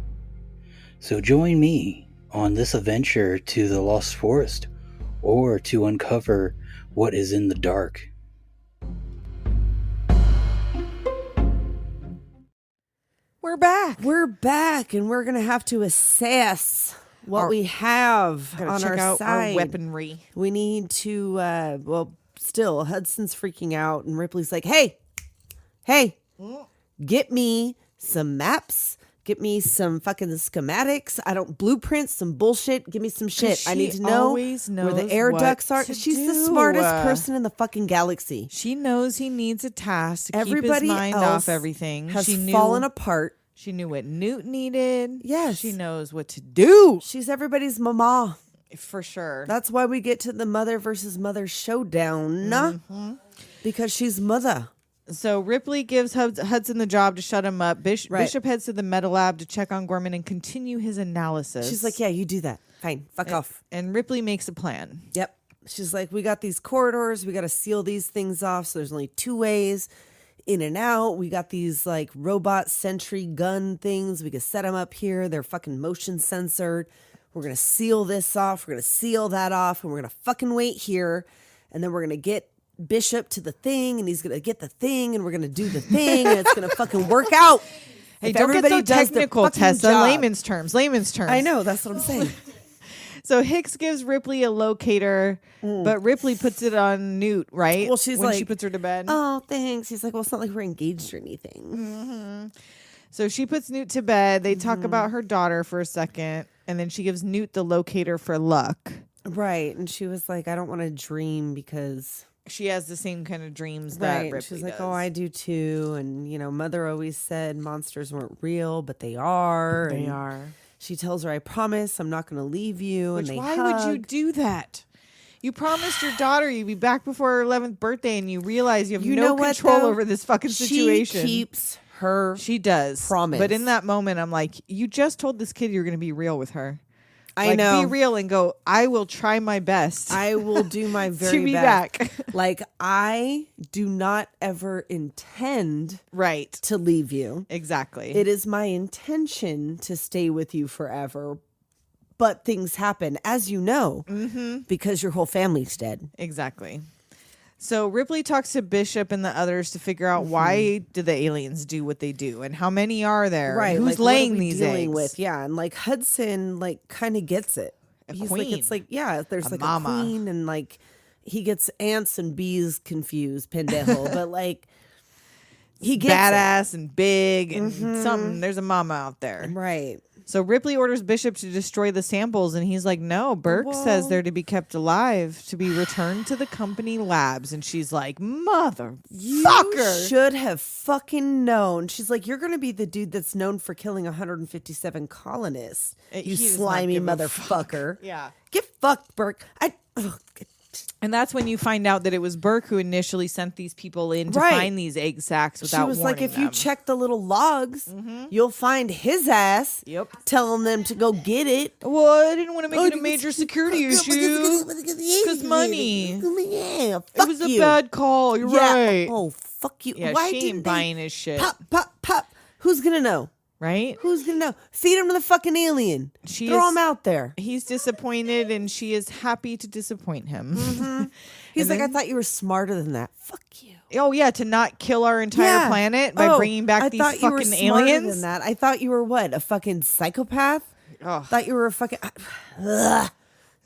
So join me on this adventure to the Lost Forest or to uncover what is in the dark. We're back, and we're going to have to assess what we have on check our out side. our weaponry. We need to, still, Hudson's freaking out, and Ripley's like, hey, get me some maps. Get me some fucking schematics. Blueprints, some bullshit. Give me some shit. I need to know where the air ducts are. She's the smartest person in the fucking galaxy. She knows he needs a task to Everybody keep his mind else off everything. Has she knew fallen apart. She knew what Newt needed. Yes. She knows what to do. She's everybody's mama. For sure. That's why we get to the mother versus mother showdown. Because she's mother. So Ripley gives Hudson the job to shut him up. Bishop heads to the Meta Lab to check on Gorman and continue his analysis. She's like, yeah, you do that. Fine. Fuck off. And Ripley makes a plan. Yep. She's like, we got these corridors. We got to seal these things off. So there's only 2 ways in and out. We got these like robot sentry gun things. We can set them up here. They're fucking motion censored. We're going to seal this off. We're going to seal that off. And we're going to fucking wait here. And then we're going to get Bishop to the thing. And he's going to get the thing. And we're going to do the thing. And it's going to fucking work out. Hey, If don't get so everybody does their technical, fucking Tessa. job. Layman's terms. I know. That's what I'm saying. So Hicks gives Ripley a locator, but Ripley puts it on Newt, right? Well, she's when like, she puts her to bed. Oh, thanks. He's like, well, it's not like we're engaged or anything. So she puts Newt to bed. They Mm-hmm. talk about her daughter for a second, and then she gives Newt the locator for luck. Right. And she was like, I don't want to dream because... She has the same kind of dreams that Ripley She's like, does. oh, I do too. And, you know, Mother always said monsters weren't real, but they are. They And are. She tells her, I promise I'm not going to leave you. Which, and they why hug. would you do that? You promised your daughter you'd be back before her 11th birthday, and you realize you have You no know what, control though? over this fucking situation. She keeps her She does. promise. But in that moment, I'm like, you just told this kid you're going to be real with her. I know. Be real and go, I will try my best. I will do my very to be best. back. Like, I do not ever intend Right. to leave you. Exactly. It is my intention to stay with you forever. But things happen, as you know, because your whole family's dead. Exactly. So Ripley talks to Bishop and the others to figure out why do the aliens do what they do and how many are there? Right. And who's like, what are laying we these dealing eggs? with? Yeah. And like Hudson, like, kind of gets it. He's like, queen. it's like, yeah, there's A like mama. a queen and like he gets ants and bees confused, pendejo. But like, he gets badass and big and something. There's a mama out there. it. Right. So Ripley orders Bishop to destroy the samples, and he's like, no, Burke says they're to be kept alive, to be returned to the company labs. And she's like, motherfucker. You should have fucking known. She's like, you're going to be the dude that's known for killing 157 colonists. You He does not slimy give a fuck. motherfucker. Yeah. Get fucked, Burke. And that's when you find out that it was Burke who initially sent these people in to Right. find these egg sacs without She was like, warning if you them. check the little logs, you'll find his ass Yep. telling them to go get it. Well, I didn't want to make it a major security issue. Because money. Yeah, It fuck was you. a bad call. You're Yeah. right. Oh, fuck you. Yeah, Why she ain't didn't buying they his shit. pop, pop, pop? Who's going to know? Right? Who's going to know? Feed him to the fucking alien. She Throw is- him out there. He's disappointed, and she is happy to disappoint him. He's And like, then- I thought you were smarter than that. Fuck you. Oh yeah, to not kill our entire planet by bringing back these thought you were fucking smarter aliens. Than that. I thought you were what? A fucking psychopath? Ugh. Thought you were a fucking. Ugh.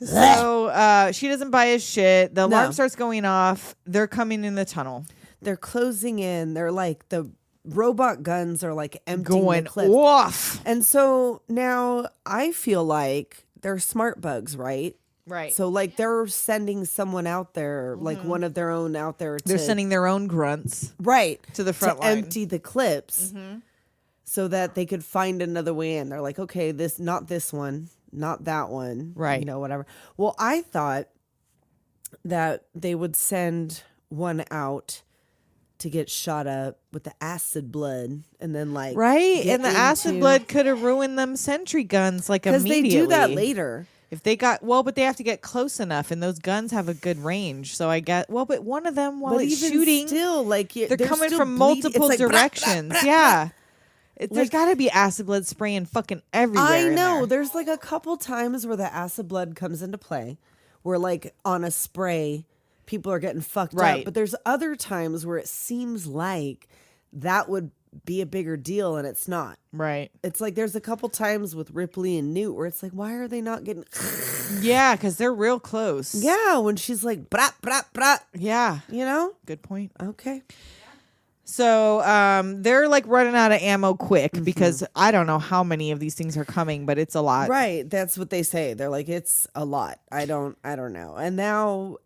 So she doesn't buy his shit. The No. alarm starts going off. They're coming in the tunnel. They're closing in. They're like the robot guns are like emptying Going the clips. off. And so now I feel like they're smart bugs, right? Right. So like they're sending someone out there, like one of their own out there. They're to, sending their own grunts right to the front to line. empty the clips, so that they could find another way in. They're like, okay, not this one, not that one, Right. You know, whatever. Well, I thought that they would send one out to get shot up with the acid blood, and then like Right. get And the acid into- blood could have ruined them sentry guns like because immediately. they do that later. If they got but they have to get close enough, and those guns have a good range. So I get but one of them while But it's even shooting, still, like they're coming still from bleeding. multiple It's like, blah, directions. blah, blah, Yeah, there's Like- got to be acid blood spraying fucking everywhere. I in know. there. There's like a couple times where the acid blood comes into play, where like on a spray, people are getting fucked Right. up. But there's other times where it seems like that would be a bigger deal, and it's not. Right. It's like there's a couple times with Ripley and Newt where it's like, why are they not getting? Yeah, because they're real close. Yeah, when she's like brat brat brat, Yeah. you know. Good point. Okay. So they're like running out of ammo quick because I don't know how many of these things are coming, but it's a lot. Right, that's what they say. They're like, it's a lot. I don't know. And now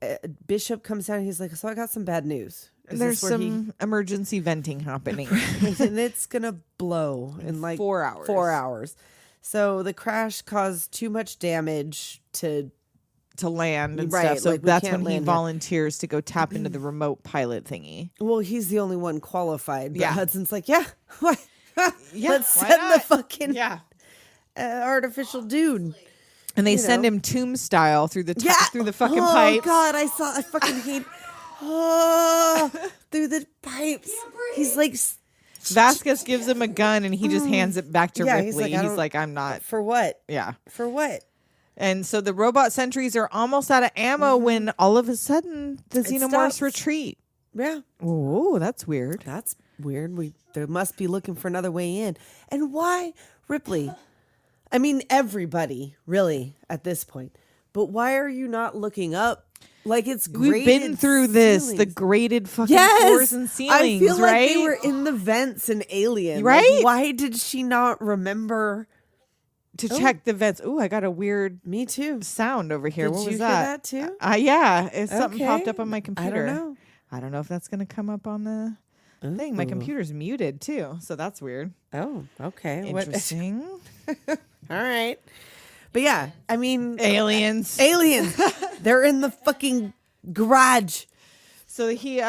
Bishop comes down and he's like, so I got some bad news. There's some emergency venting happening. and it's gonna blow in like 4 hours. 4 hours. So the crash caused too much damage to land and Right, stuff. So like, we that's can't when he land here. volunteers to go tap into the remote pilot thingy. Well, he's the only one qualified. But Yeah. Hudson's like, yeah, why? Yeah, let's why send the not? fucking Yeah. artificial dude. And they You send know. him tomb style through the through the fucking oh, pipes. God, I fucking hate through the pipes. He's like, Vasquez gives him a gun and he just hands it back to Yeah, Ripley. he's like, He's I like, don't- I'm not. for what? Yeah. For what? And so the robot sentries are almost out of ammo when all of a sudden the xenomorphs stops. retreat. Yeah. Oh, that's weird. That's weird. They must be looking for another way in. And why Ripley? I mean, everybody really at this point. But why are you not looking up? Like it's We've graded been through this, the ceilings. graded fucking Yes, floors and ceilings, I feel right? like they were in the vents in Alien. Right? Like, why did she not remember? to check the vents. Ooh, I got a weird Me too. sound over here. Did What you was hear that? that too? Yeah, it's something popped Okay. up on my computer. I don't know. If that's gonna come up on the thing. My Ooh. computer's muted too, so that's weird. Oh, okay. Interesting. All right. But yeah, I mean, Aliens. aliens. They're in the fucking garage. So he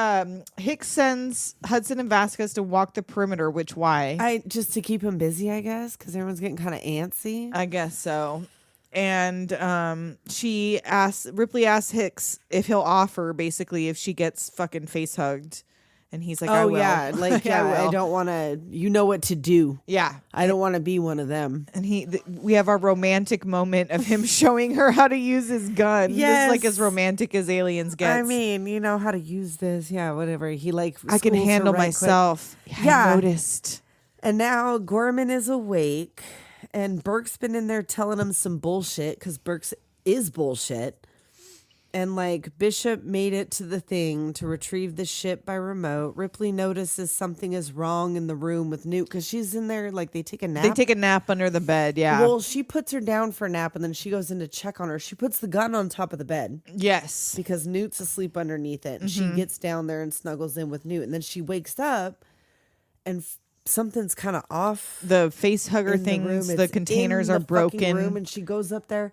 Hicks sends Hudson and Vasquez to walk the perimeter. Which why? Just to keep him busy, I guess, because everyone's getting kind of antsy. I guess so. And Ripley asks Hicks if he'll offer, basically, if she gets fucking face hugged. And he's like, I Oh will. yeah, like I I will. don't want to. You know what to do. Yeah. I don't want to be one of them. And we have our romantic moment of him showing her how to use his gun. This is like Yes. as romantic as Aliens gets. I mean, you know how to use this. Yeah, whatever. He like I can schools her handle right quick. myself. Yeah. I noticed. And now Gorman is awake, and Burke's been in there telling him some bullshit because Burke's is bullshit. And like Bishop made it to the thing to retrieve the ship by remote. Ripley notices something is wrong in the room with Newt because she's in there like they take a nap. They take a nap under the bed. Yeah. Well, she puts her down for a nap and then she goes in to check on her. She puts the gun on top of the bed yes. because Newt's asleep underneath it. And she gets down there and snuggles in with Newt. And then she wakes up and something's kind of off. The face hugger in the room. things, the It's containers in are the fucking broken. room, and she goes up there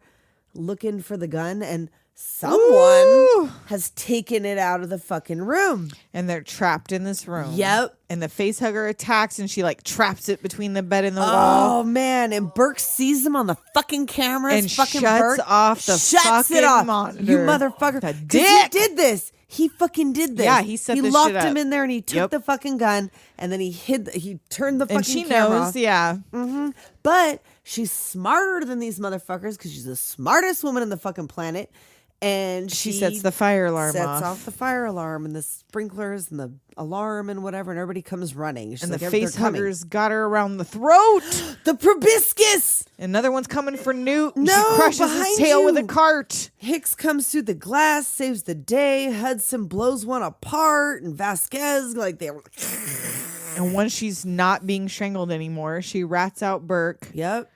looking for the gun, and someone Ooh. has taken it out of the fucking room. And they're trapped in this room. Yep. And the face hugger attacks and she like traps it between the bed and the wall. Oh man! And Burke sees him on the fucking camera And fucking shuts Burke off the shuts it fucking off. monitor. You motherfucker! The 'Cause dick. He did this. He fucking did this. Yeah, he set He this locked shit him up. in there, and he took Yep. the fucking gun, and then he turned the fucking And she camera knows, off. yeah. But she's smarter than these motherfuckers because she's the smartest woman on the fucking planet. And She sets the fire alarm sets off. off the fire alarm and the sprinklers and the alarm and whatever, and everybody comes running. She's And like, the "They're face coming." huggers got her around the throat. The proboscis. Another one's coming for Newt. And No, she crushes his behind tail with a you. cart. Hicks comes through the glass, saves the day. Hudson blows one apart, and Vasquez like they were. And once she's not being strangled anymore, she rats out Burke Yep.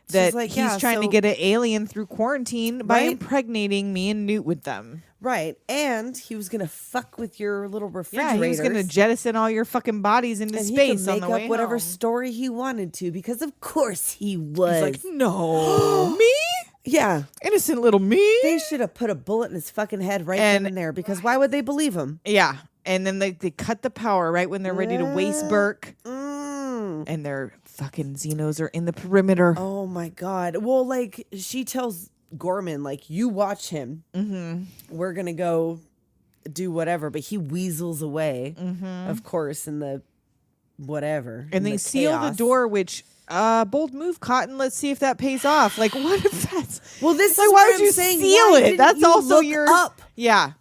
that She's like, he's "Yeah, trying to so-" get an alien through quarantine by Right. impregnating me and Newt with them. Right, and he was gonna fuck with your little Yeah, refrigerator. he was going to jettison all your fucking bodies into and space he could on make the way up whatever home. story he wanted to because of course he was. He's like, no, me? yeah, Innocent little me? they should have put a bullet in his fucking head right And- then and there because why would they believe him? Yeah. And then they cut the power right when they're ready to waste Burke. Mm. And their fucking Xenos are in the perimeter. Oh my god. Well, like she tells Gorman, like you watch him. Mm-hmm. We're gonna go do whatever, but he weasels away, of course, in the whatever. And in they the seal chaos. the door, which bold move, Cotton. Let's see if that pays off. Like, what if that's Well, this like? is Why what would I'm you saying. seal Why it? didn't That's you also look your up. Yeah.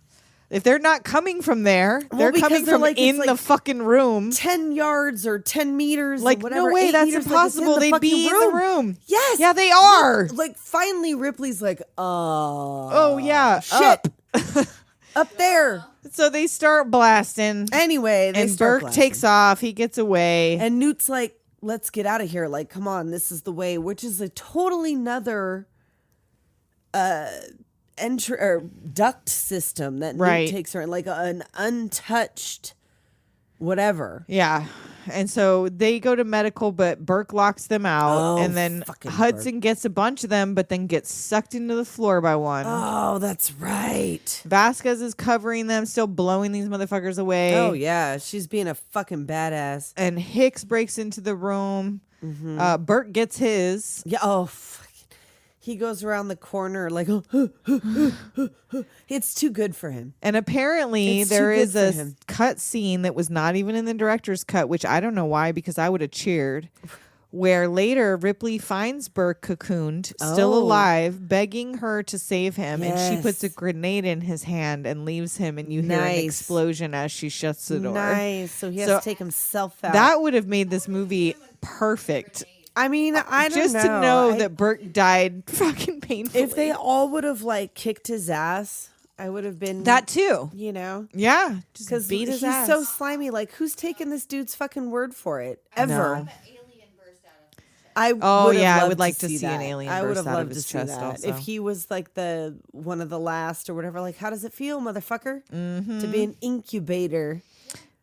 If they're not coming from there, they're because coming they're from like- it's in the like fucking room. 10 yards or 10 meters Like, or whatever. no way, 8 that's meters, impossible. Like, it's in the They'd be fucking in the room. Yes. Yeah, they are. Like finally Ripley's like, Oh yeah, shit. Up there. So they start blasting, Anyway, they and start Burke blasting. takes off. He gets away. And Newt's like, let's get out of here. Like, come on, this is the way, which is a totally another entry or duct system that Right. Newt takes her in, like an untouched whatever. Yeah. And so they go to medical, but Burke locks them out. Oh, and then fucking Hudson gets a bunch of them, but then gets sucked into the floor by one. Oh, that's right. Vasquez is covering them, still blowing these motherfuckers away. Oh, yeah. She's being a fucking badass. And Hicks breaks into the room. Burke gets his. Yeah. Oh, fucking. He goes around the corner like, it's too good for him. And apparently It's there too good is for a him. cut scene that was not even in the director's cut, which I don't know why, because I would have cheered, where later Ripley finds Burke cocooned, still Oh. alive, begging her to save him. And she puts a Yes. grenade in his hand and leaves him, and you hear an Nice. explosion as she shuts the door. Nice. So he has So to take himself out. That would have made this movie perfect. I mean, I don't Just know. to know I- that Burke died fucking painfully. if they all would have like kicked his ass, I would have been that too. You know, Yeah. Just because beat his he's ass. so slimy. Like, who's taking this dude's fucking word for it ever? No. An alien burst out of his chest. I Oh, would have yeah, I loved would like to see that. an alien I would burst have out of loved his to see chest that also. if he was like the one of the last or whatever. Like, how does it feel, motherfucker, to be an incubator?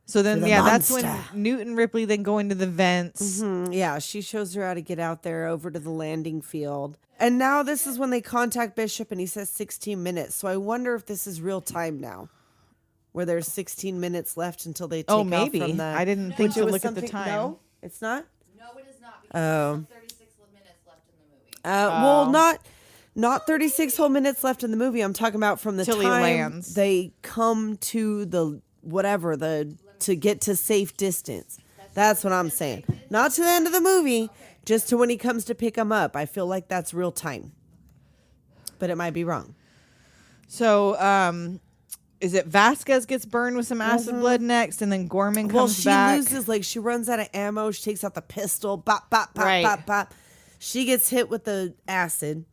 So then, for the yeah, that's when monster. Newt and Ripley then go into the vents. Yeah, she shows her how to get out there over to the landing field. And now this is when they contact Bishop and he says 16 minutes. So I wonder if this is real time now, where there's 16 minutes left until they take Oh, off maybe. from the... I didn't think Which to it was look at the something- time. No, it's not? No, it is not because Oh. there's 36 minutes left in the movie. Well, not 36 whole minutes left in the movie. I'm talking about from the Till he time lands. they come to the whatever to get to safe distance. That's what I'm saying. Not to the end of the movie, just to when he comes to pick him up. I feel like that's real time, but it might be wrong. So, is it Vasquez gets burned with some acid blood next, and then Gorman Well, comes she back? loses, like she runs out of ammo. She takes out the pistol. Bop, bop, bop, Right. bop, bop. She gets hit with the acid.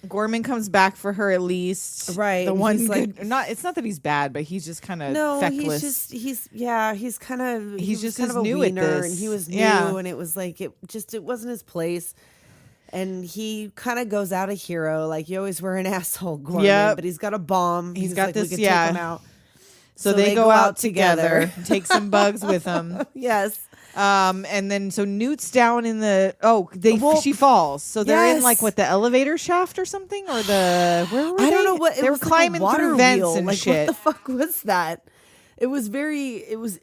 Gorman comes back for her at least. Right, The and one he's good, like- not. It's not that he's bad, but he's just kind of No, feckless. he's kind of He's just kind as of a new at wiener, this. and he was new, Yeah. and it was like it wasn't his place. And he kind of goes out a hero, like you always were an asshole, Gorman, Yep. but he's got a bomb. He's got like, this, we could yeah. take him out. so they go out together, take some bugs with them. Yes. And then so Newt's down in the she falls. So they're in Yes. like what, the elevator shaft or something, or the where were I don't they? know what it they were was, like a climbing water through vents wheel. and like, shit. What the fuck was that? It was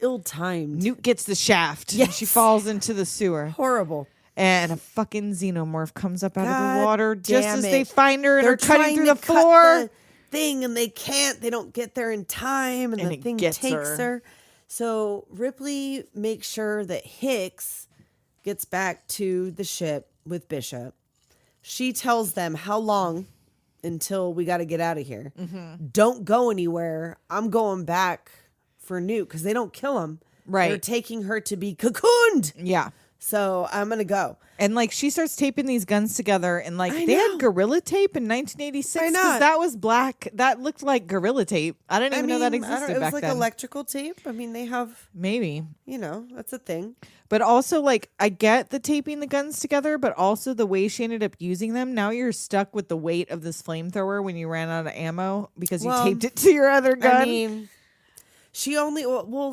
ill timed. Newt gets the shaft. And Yes. she falls into the sewer. Horrible. And a fucking xenomorph comes up out of God the water just damn as it. they find her and They're are cutting trying through to the cut floor. the thing, and they can't. They don't get there in time, and And the it thing gets takes her. her. So Ripley makes sure that Hicks gets back to the ship with Bishop. She tells them how long until we got to get out of here. Mm-hmm. Don't go anywhere. I'm going back for Newt because they don't kill him. Right. They're taking her to be cocooned. Yeah. So I'm going to go. And like she starts taping these guns together, and like I they know. had Gorilla Tape in 1986 Why because not? that was black. That looked like Gorilla Tape. I didn't even know that I don't- existed it was back like then. electrical tape. I mean, they have, Maybe. that's a thing. But also, like, I get the taping the guns together, but also the way she ended up using them. Now you're stuck with the weight of this flamethrower when you ran out of ammo because you Well, taped it to your other gun. I mean, she only,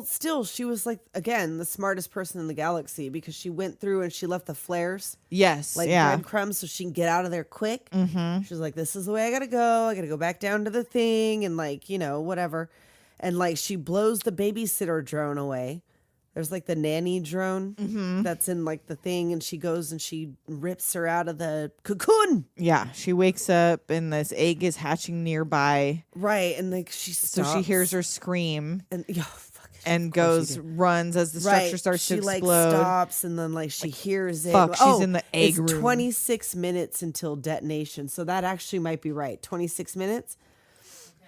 still, she was like, again, the smartest person in the galaxy because she went through and she left the flares, yes. like yeah. breadcrumbs, so she can get out of there quick. Mm-hmm. She's like, this is the way I gotta go. I gotta go back down to the thing and, like, whatever. And, like, she blows the babysitter drone away. There's like the nanny drone that's in like the thing, and she goes and she rips her out of the cocoon. Yeah. She wakes up and this egg is hatching nearby. Right, and like she So stops. she hears her scream and fuck, and of course goes, you do. runs as the structure starts she to like explode. stops and then like she hears it. fuck, she's in the egg it's room. 26 minutes until detonation, so that actually might be right. 26 minutes.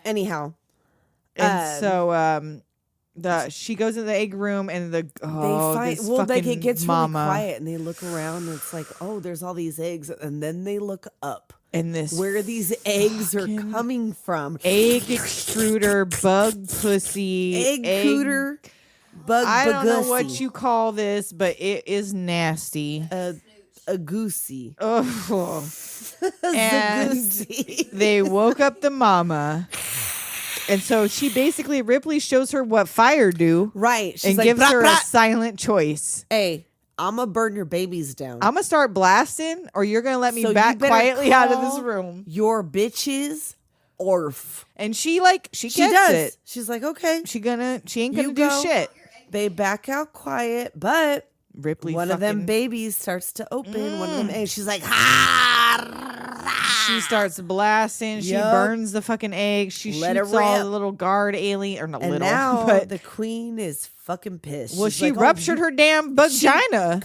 Anyhow, And so she goes in the egg room and they find this like fucking it gets mama really quiet and they look around and it's like, oh, there's all these eggs, and then they look up and this where these eggs are fucking coming from. egg extruder, bug pussy, Egg cooter, bug. I don't know what bagussy, you call this, but it is nasty. a goosey. Oh. And Zagoosey. they woke up the mama, And so Ripley shows her what fire do. Right. She's And like, gives "Brat, her brat." a silent choice. Hey, I'm going to burn your babies down. I'm going to start blasting or you're going to let me So you back better quietly out of this call room. Your bitches orf. And she gets does. it. She's like, okay. She ain't You gonna do go. shit. They back out quiet, but Ripley one of them fucking- babies starts to open. One of them eggs. She's like, ha! She starts blasting. She Yup. burns the fucking eggs. She Let it shoots all rip. the little guard alien, or not And little, now but the queen is fucking pissed. well, She's she like, "Oh, ruptured her damn vagina.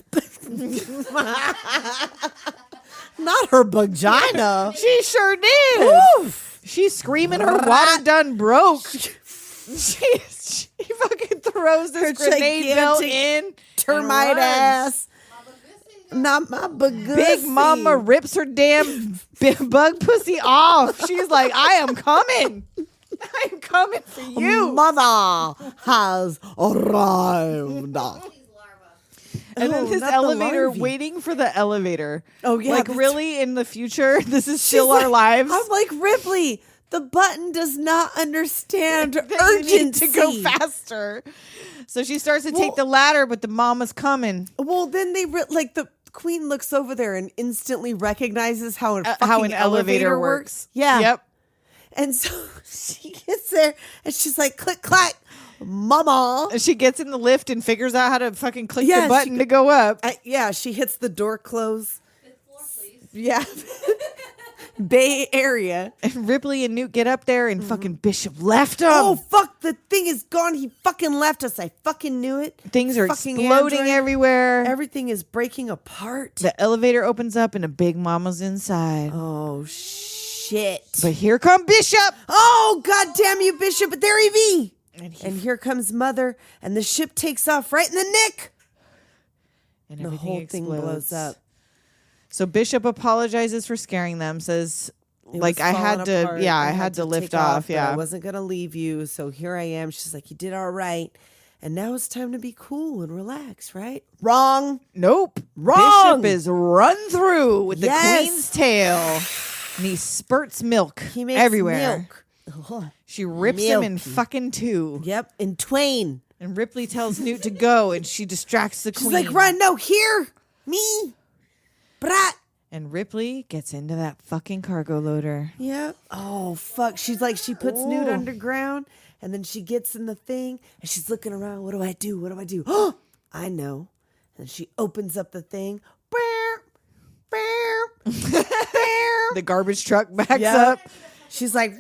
not her vagina. She sure did. Oof. She's screaming. Her water done broke. She fucking throws this Her grenade belt gigantic in. Termite and runs. ass. Not my bagussy. Big Mama rips her damn bug pussy off. She's like, I am coming. I am coming for you. Mother has arrived. And then Oh, this not the elevator, larvae. waiting for the elevator. Oh, yeah, like that's- really in the future, this is She's still our like- lives. I'm like, Ripley, the button does not understand That you urgency. need to go faster. So she starts to take the ladder, but the mama's coming. Well, then the queen looks over there and instantly recognizes how How an elevator works. Yeah. Yep. And so she gets there and she's like, click, clack, mama. And she gets in the lift and figures out how to fucking click Yeah, the button to go up. Yeah, she hits the door close. Yeah. Bay Area. And Ripley and Newt get up there and fucking Bishop left them. Oh, fuck, the thing is gone. He fucking left us. I fucking knew it. Things are Fucking exploding android. everywhere. Everything is breaking apart. The elevator opens up and a big mama's inside. Oh, shit. But here come Bishop. Oh, god damn you, Bishop. But there he be. And And here comes Mother, and the ship takes off right in the nick. and The everything whole thing blows explodes. up. So Bishop apologizes for scaring them, says, It like, was I had falling to, apart. yeah, I had to take lift off. but Yeah. I wasn't going to leave you, so here I am. She's like, you did all right. And now it's time to be cool and relax, right? Wrong. Nope. Wrong. Bishop is run through with the Yes. queen's tail. And he spurts milk He makes everywhere. milk. She rips him in Milky. fucking two. Yep, in twain. And Ripley tells Newt to go, and she distracts the She's queen. like, run, no, here, me, brat. And Ripley gets into that fucking cargo loader. Yep. Oh, fuck. She's like, she puts Newt Ooh. underground, and then she gets in the thing, and she's looking around. What do I do? What do I do? Oh, I know. And she opens up the thing. The garbage truck backs Yep. up. She's like,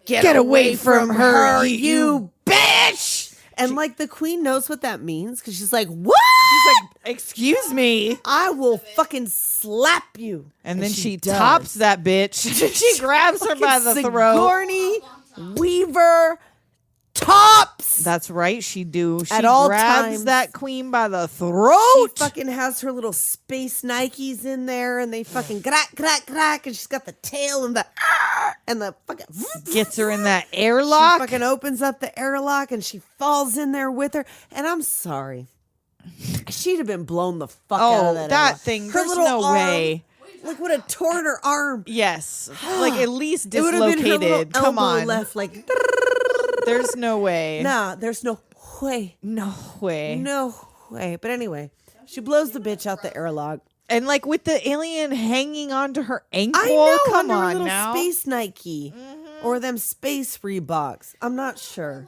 Get away from her, you bitch. And like the queen knows what that means because she's like, what? She's like, excuse me. I will fucking slap you. And then she does. tops that bitch. She grabs her by the throat. Sigourney Weaver tops. That's right, she do. She At all grabs times. that queen by the She throat. fucking has her little space Nikes in there, and they fucking crack, crack, crack, and she's got the tail and the fucking Gets her in that She airlock. fucking opens up the airlock and she falls in there with her. And I'm sorry, she'd have been blown the fuck out of that. airlock. thing. Her There's little no arm, way. Like would have torn her arm. Yes. Like at least It would have been her little dislocated. Come elbow on. left. Like There's no way. nah, there's no way, No way. no way. But anyway, she blows the bitch out the airlock. And like with the alien hanging onto her ankle. I know, Come under her on little now. space Nike or them space Reeboks. I'm not sure.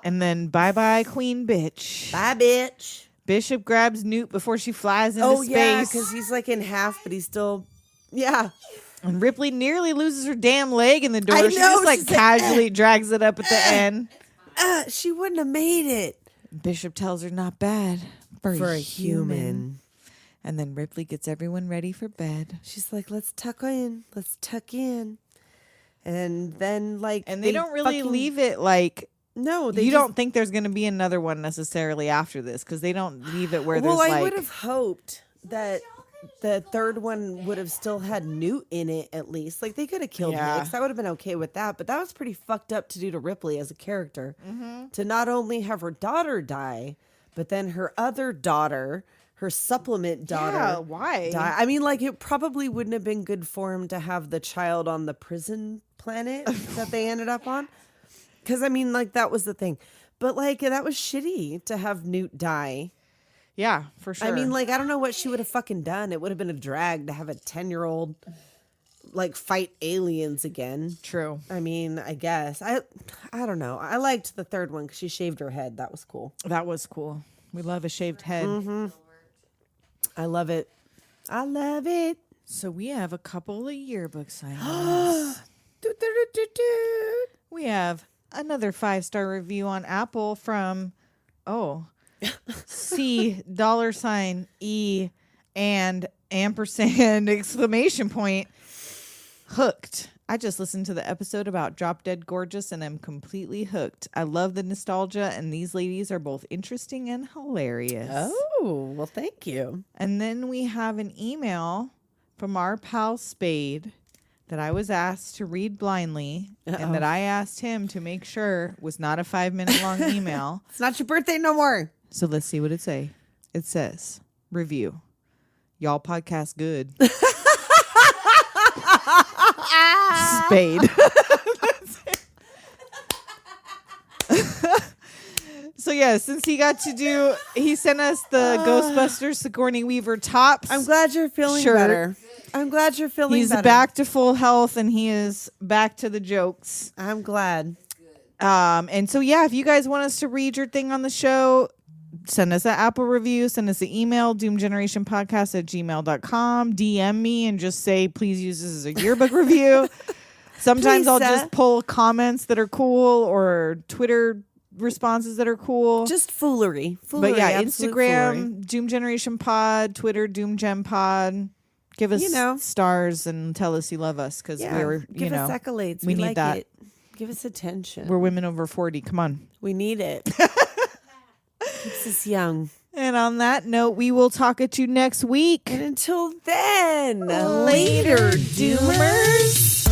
And then bye bye Queen Bitch. Bye, bitch. Bishop grabs Newt before she flies into Oh space. yeah, because he's like in half, but he's still, yeah. And Ripley nearly loses her damn leg in the door. I She know, just like she's like, casually drags it up at the end. She wouldn't have made it Bishop tells her not bad for for a human. And then Ripley gets everyone ready for bed. She's like, let's tuck in. Let's tuck in. And then like And they don't really fucking- leave it like No, they you just- don't think there's going to be another one necessarily after this because they don't leave it where Well, there's I like would have hoped that the third one would have still had Newt in it at least. Like they could have killed Yeah. Hicks. I would have been okay with that. But that was pretty fucked up to do to Ripley as a character. Mm-hmm. To not only have her daughter die, but then her other daughter, her supplement daughter. Yeah, why? Die. I mean, like, it probably wouldn't have been good for him to have the child on the prison planet that they ended up on. Because, I mean, like, that was the thing. But, like, that was shitty to have Newt die. Yeah, for sure. I mean, like, I don't know what she would have fucking done. It would have been a drag to have a 10-year-old, like, fight aliens again. True. I mean, I guess. I don't know. I liked the third one because she shaved her head. That was cool. That was cool. We love a shaved head. Mm-hmm. I love it. I love it. So we have a couple of yearbook signings. We have another 5-star review on Apple from, C $E and ampersand exclamation point hooked. I just listened to the episode about Drop Dead Gorgeous and am completely hooked. I love the nostalgia, and these ladies are both interesting and hilarious. Oh, well, thank you. And then we have an email from our pal Spade that I was asked to read blindly and that I asked him to make sure was not a 5-minute long email. It's not your birthday no more. So let's see what it say. It says, review. Y'all podcast good. Spade. So yeah, since he sent us the Ghostbusters Sigourney Weaver tops. I'm glad you're feeling better. I'm glad you're feeling He's better. back to full health and he is back to the jokes. I'm glad. And so yeah, if you guys want us to read your thing on the show, send us an Apple review, send us an email, doomgenerationpodcast@gmail.com, DM me and just say, please use this as a yearbook review. Sometimes Please, I'll just pull comments that are cool or Twitter responses that are cool. Just foolery. But yeah, absolute Instagram, foolery. Doom Generation Pod, Twitter, Doom Gen Pod. Give us stars and tell us you love us because we're, give us accolades. we need like that. It. Give us attention. We're women over 40. Come on. We need it. Keeps us young. And on that note, we will talk at you next week. And until then, later, Doomers.